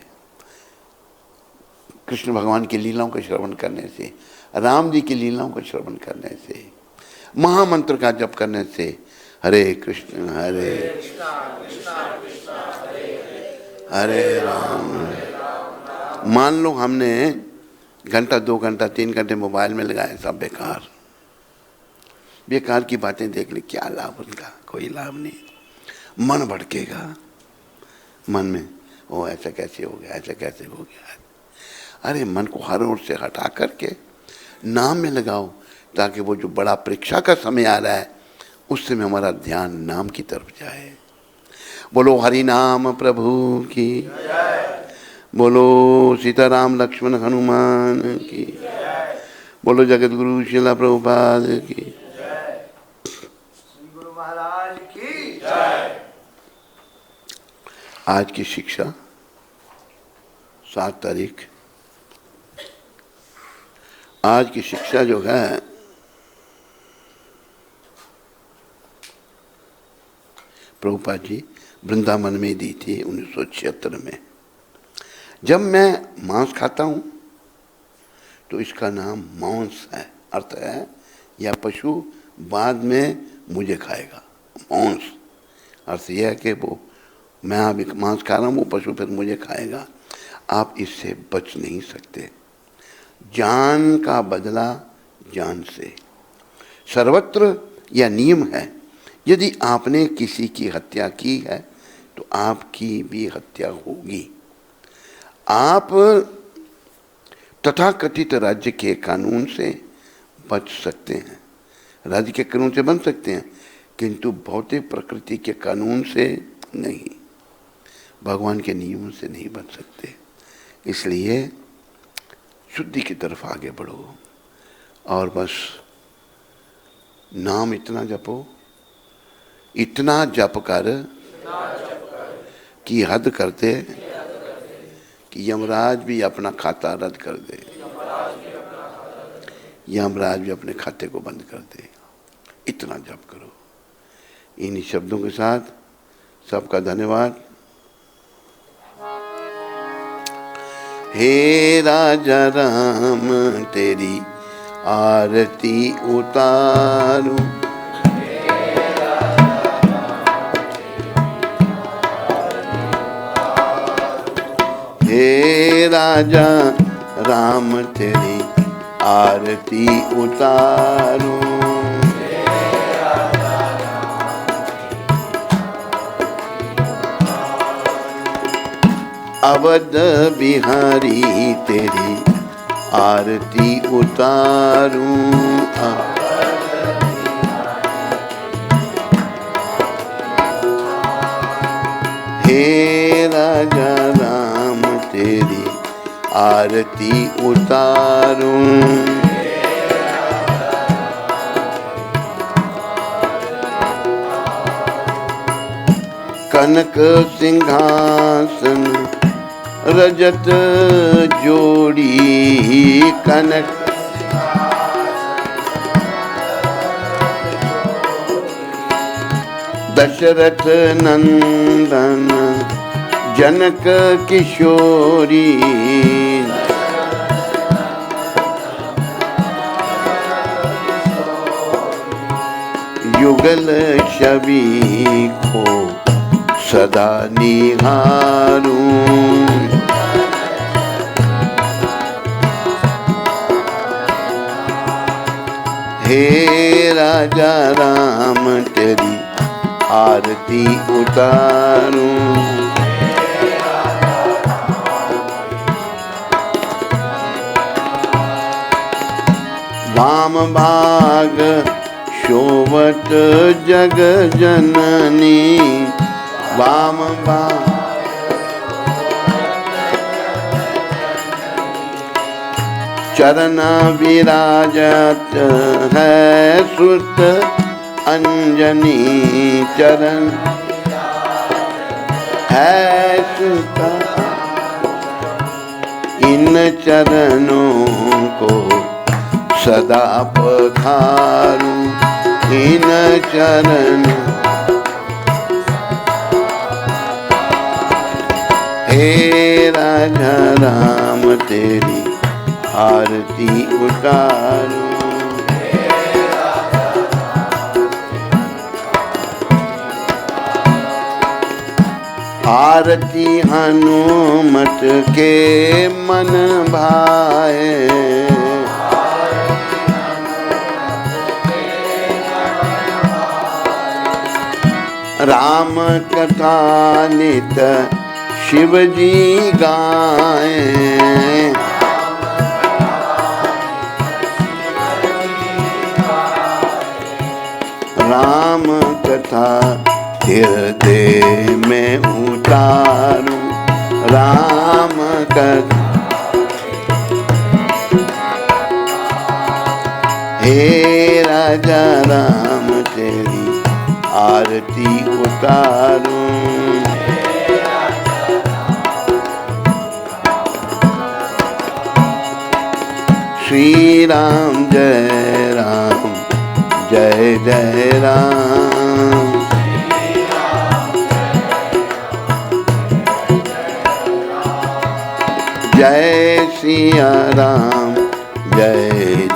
कृष्ण भगवान की लीलाओं का श्रवण करने से, राम जी की लीलाओं का श्रवण करने से, महामंत्र का जप करने से। हरे कृष्ण हरे राम। मान लो हमने घंटा 2 घंटा 3 घंटे मोबाइल में लगाए, सब बेकार की बातें देख ली, क्या लाभ उनका? कोई लाभ नहीं। मन भटकेगा, मन में ओ ऐसा कैसे हो गया, ऐसा कैसे हो गया। अरे मन को हर ओर से हटा करके नाम में लगाओ, ताकि वो जो बड़ा परीक्षा का समय आ रहा है उस समय हमारा ध्यान नाम की तरफ जाए। बोलो हरि नाम प्रभु की, बोलो सीताराम लक्ष्मण हनुमान की, बोलो जगत गुरु श्रील प्रभुपाद की, गुरु महाराज की। आज की शिक्षा 7 तारीख। आज की शिक्षा जो है प्रभुपाद जी वृंदावन में दी थी 1976 में। जब मैं मांस खाता हूँ तो इसका नाम मांस है, अर्थ है या पशु बाद में मुझे खाएगा। मांस अर्थ यह है कि वो मैं अभी मांस खा रहा हूँ, वो पशु फिर मुझे खाएगा। आप इससे बच नहीं सकते। जान का बदला जान से। सर्वत्र यह नियम है, यदि आपने किसी की हत्या की है तो आपकी भी हत्या होगी। आप तथाकथित राज्य के कानून से बच सकते हैं, राज्य के कानून से बच सकते हैं, किंतु भौतिक प्रकृति के कानून से नहीं, भगवान के नियमों से नहीं बच सकते। इसलिए शुद्धि की तरफ आगे बढ़ो और बस नाम इतना जपो, इतना जप कर कि हद कर दे कि यमराज भी अपना खाता रद्द कर दे, यमराज भी अपने खाते को बंद कर दे। इतना जप करो। इन्हीं शब्दों के साथ सबका धन्यवाद। हे राजा राम तेरी आरती उतारूं, राजा राम तेरी आरती उतारूं। अवध बिहारी तेरी आरती उतारूं। हे राजा राम तेरी आरती उतारूं। कनक सिंहासन रजत जोड़ी, कनक दशरथ नंदन जनक किशोरी। युगल छवि को सदा निहारूं। हे राजा राम तेरी आरती उतारूं। वाम भाग शोभत जग जननी, वाम भाग चरण विराजत है सुत अंजनी, चरण है सुत। इन चरणों को सदा पखारूं, इन चरण। हे राजा राम तेरी आरती उतारूं। आरती हनुमत के मन भाए, राम कथा नित शिव जी गाए। राम कथा हृदय में उतारूं, राम कथा। हे राजा राम तेरी आरती उतारूं। श्री राम जय राम जय जय राम। जय सिया राम जय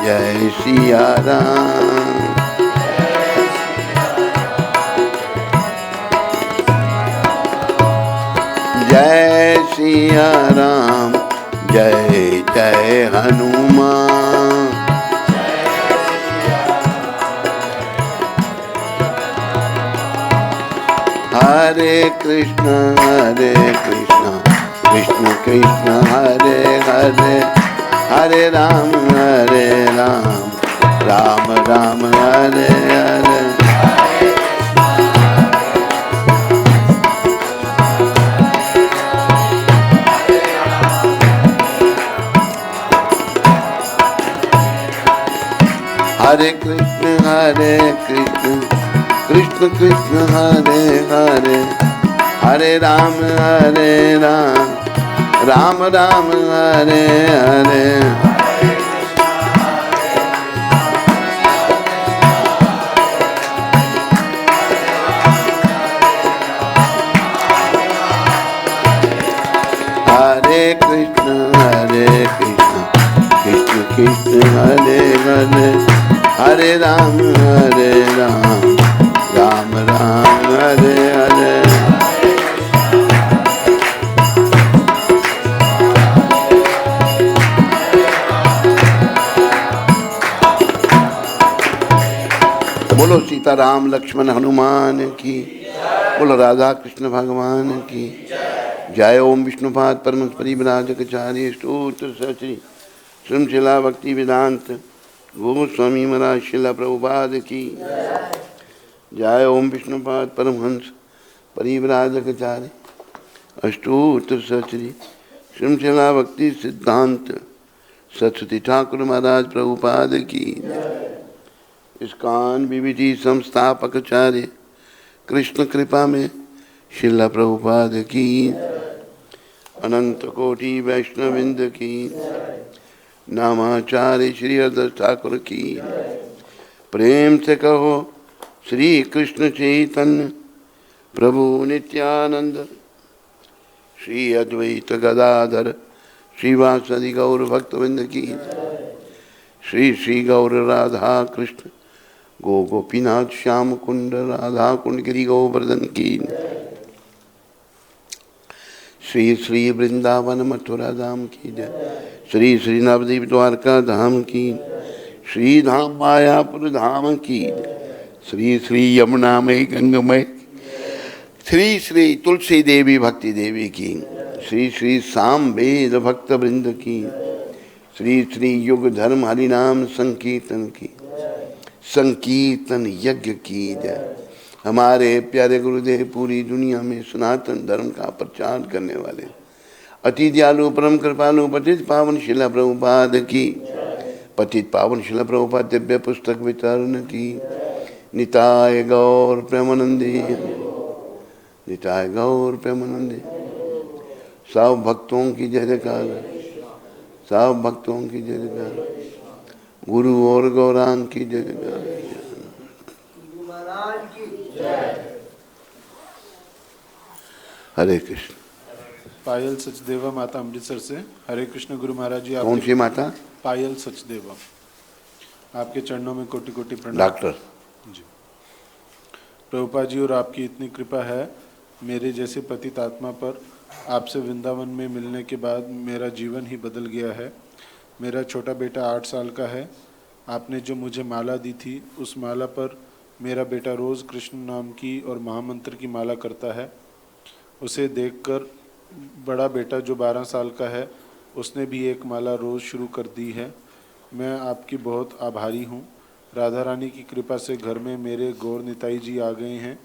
जय सिया राम। जय सिया राम जय जय हनुमान। हरे कृष्ण कृष्ण कृष्ण हरे हरे, हरे राम राम राम हरे हरे। हरे कृष्ण कृष्ण कृष्ण हरे हरे, हरे राम राम राम हरे हरे। हरे कृष्ण कृष्ण कृष्ण हरे हरे, हरे राम राम राम हरे हरे। सीता राम लक्ष्मण हनुमान की, बोलो राधा कृष्ण भगवान की जय। ओम विष्णुपाद परम परिव्राजकचार्य स्तोत्र सचि श्रृंखला भक्ति वेदांत गोस्वामी महाराज शिला प्रभुपाद की जय। ओम विष्णुपाद परमहंस परिव्राजकचार्य अष्टोत्तर सचि श्रृंखला भक्ति सिद्धांत सरस्वती ठाकुर महाराज प्रभुपाद की। इस्कान विविधि संस्थापकाचार्य कृष्ण कृपा में शिला प्रभुपाद की। अनंत कोटि वैष्णविंद की। नामाचार्य श्री हरदास ठाकुर की। प्रेम से कहो श्री कृष्ण चैतन्य प्रभु नित्यानंद श्री अद्वैत गदाधर श्रीवासदि गौर भक्तविंद की। श्री श्री गौर राधा कृष्ण गो गोपीनाथ श्याम कुंड राधा कुंड गिरी गोवर्धन की। श्री श्री वृंदावन मथुरा धाम की जय। श्री श्री नवदीप द्वारका धाम की। श्री धाम मायापुर धाम की। श्री श्री यमुनामय गंगमय। श्री श्री तुलसी देवी भक्ति देवी की। श्री श्री साम वेद भक्त वृंद की। श्री श्री युग धर्म हरिनाम संकीर्तन की। संकीर्तन यज्ञ की जय। हमारे प्यारे गुरुदेव पूरी दुनिया में सनातन धर्म का प्रचार करने वाले अति दयालु परम कृपालु पतित पावन शिला प्रभुपाद की। पतित पावन शिला प्रभुपाद दिव्य पुस्तक वितरण की। निताय गौर प्रेमानंदी। निताय गौर प्रेमानंदी। सब भक्तों की जय जयकार। सब भक्तों की जय जयकार। गुरु और गौरांग की जय जयकार। हरे कृष्ण। पायल सचदेवा माता अमृतसर से। हरे कृष्ण गुरु महाराज जी। कौन सी माता? पायल सचदेवा। आपके चरणों में कोटि कोटि प्रणाम। डॉक्टर जी। प्रभुपाद जी और आपकी इतनी कृपा है मेरे जैसे पतित आत्मा पर। आपसे वृंदावन में मिलने के बाद मेरा जीवन ही बदल गया है। मेरा छोटा बेटा 8 साल का है। आपने जो मुझे माला दी थी उस माला पर मेरा बेटा रोज़ कृष्ण नाम की और महामंत्र की माला करता है। उसे देखकर बड़ा बेटा जो 12 साल का है उसने भी एक माला रोज़ शुरू कर दी है। मैं आपकी बहुत आभारी हूँ। राधा रानी की कृपा से घर में मेरे गौर निताई जी आ गए हैं।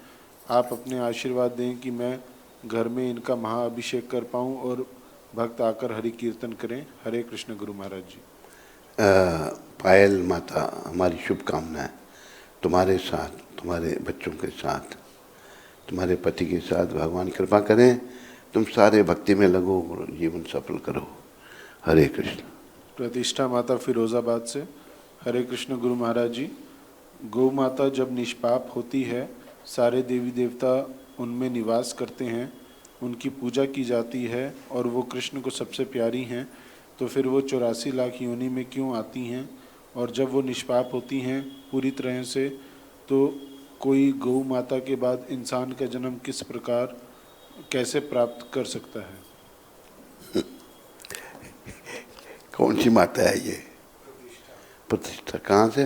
आप अपने आशीर्वाद दें कि मैं घर में इनका महाअभिषेक कर पाऊँ और भक्त आकर हरि कीर्तन करें। हरे कृष्ण गुरु महाराज जी। पायल माता हमारी शुभकामनाएं तुम्हारे साथ, तुम्हारे बच्चों के साथ, तुम्हारे पति के साथ। भगवान कृपा करें तुम सारे भक्ति में लगो और जीवन सफल करो। हरे कृष्ण। प्रतिष्ठा माता फिरोज़ाबाद से। हरे कृष्ण गुरु महाराज जी। गौ माता जब निष्पाप होती है सारे देवी देवता उनमें निवास करते हैं, उनकी पूजा की जाती है और वो कृष्ण को सबसे प्यारी हैं, तो फिर वो 84 लाख योनि में क्यों आती हैं? और जब वो निष्पाप होती हैं पूरी तरह से तो कोई गौ माता के बाद इंसान का जन्म किस प्रकार कैसे प्राप्त कर सकता है? कौन सी माता है ये? प्रतिष्ठा। कहाँ से?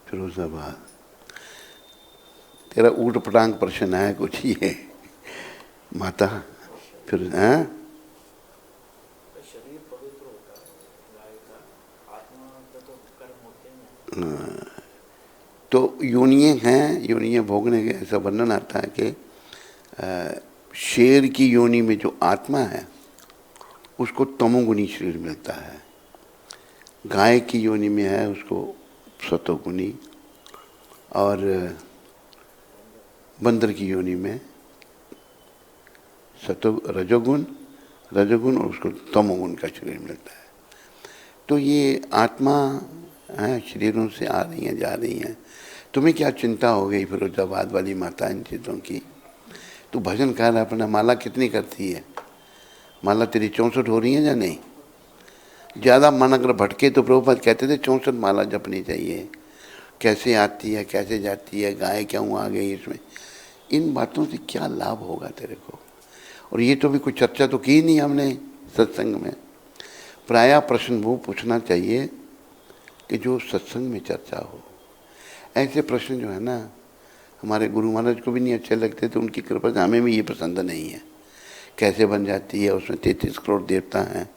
फिरोजाबाद। तेरा ऊट पटांग प्रश्न है कुछ ये माता फिर हैं? तो योनियाँ हैं, योनियाँ भोगने के ऐसा वर्णन आता है कि शेर की योनि में जो आत्मा है उसको तमोगुनी शरीर मिलता है। गाय की योनि में है उसको सतोगुनी, और बंदर की योनि में रजोगुण और उसको तमोगुण का शरीर मिलता है। तो ये आत्मा है, शरीरों से आ रही हैं जा रही हैं। तुम्हें क्या चिंता हो गई फिरोजाबाद वाली माता इन चीज़ों की? तू भजन कर अपना। माला कितनी करती है? माला तेरी 64 हो रही है या नहीं? ज़्यादा मन अगर भटके तो प्रभुपाद कहते थे 64 माला जपनी चाहिए। कैसे आती है, कैसे जाती है, गाय क्यों आ गई इसमें? इन बातों से क्या लाभ होगा तेरे को? और ये तो भी कोई चर्चा तो की नहीं हमने सत्संग में। प्रायः प्रश्न वो पूछना चाहिए कि जो सत्संग में चर्चा हो। ऐसे प्रश्न जो है ना हमारे गुरु महाराज को भी नहीं अच्छे लगते, तो उनकी कृपा से हमें भी ये पसंद नहीं है। कैसे बन जाती है, उसमें 33 करोड़ देवता हैं,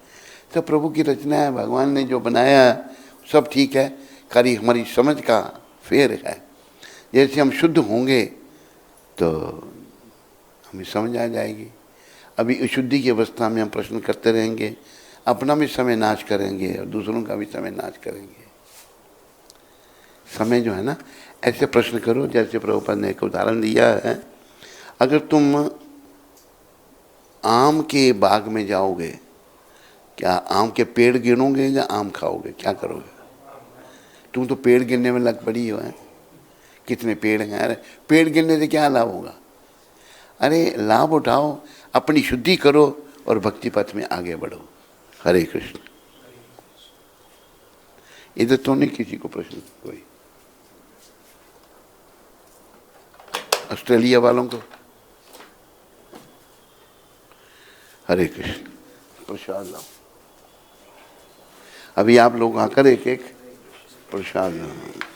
सब प्रभु की रचना है, भगवान ने जो बनाया सब ठीक है, खाली हमारी समझ का फेर है। जैसे हम शुद्ध होंगे तो हमें समझ आ जाएगी। अभी अशुद्धि की अवस्था में हम प्रश्न करते रहेंगे, अपना भी समय नाश करेंगे और दूसरों का भी समय नाश करेंगे। समय जो है ना, ऐसे प्रश्न करो जैसे प्रभुपाद ने एक उदाहरण दिया है। अगर तुम आम के बाग में जाओगे, क्या आम के पेड़ गिनोगे या आम खाओगे? क्या करोगे? तुम तो पेड़ गिनने में लग पड़ी हो, हैं कितने पेड़ हैं। अरे पेड़ गिनने से क्या लाभ होगा? अरे लाभ उठाओ, अपनी शुद्धि करो और भक्ति पथ में आगे बढ़ो। हरे कृष्ण। इधर तो नहीं किसी को प्रश्न? कोई ऑस्ट्रेलिया वालों को? हरे कृष्ण। प्रसाद लाओ, अभी आप लोग आकर एक एक प्रसाद लाओ।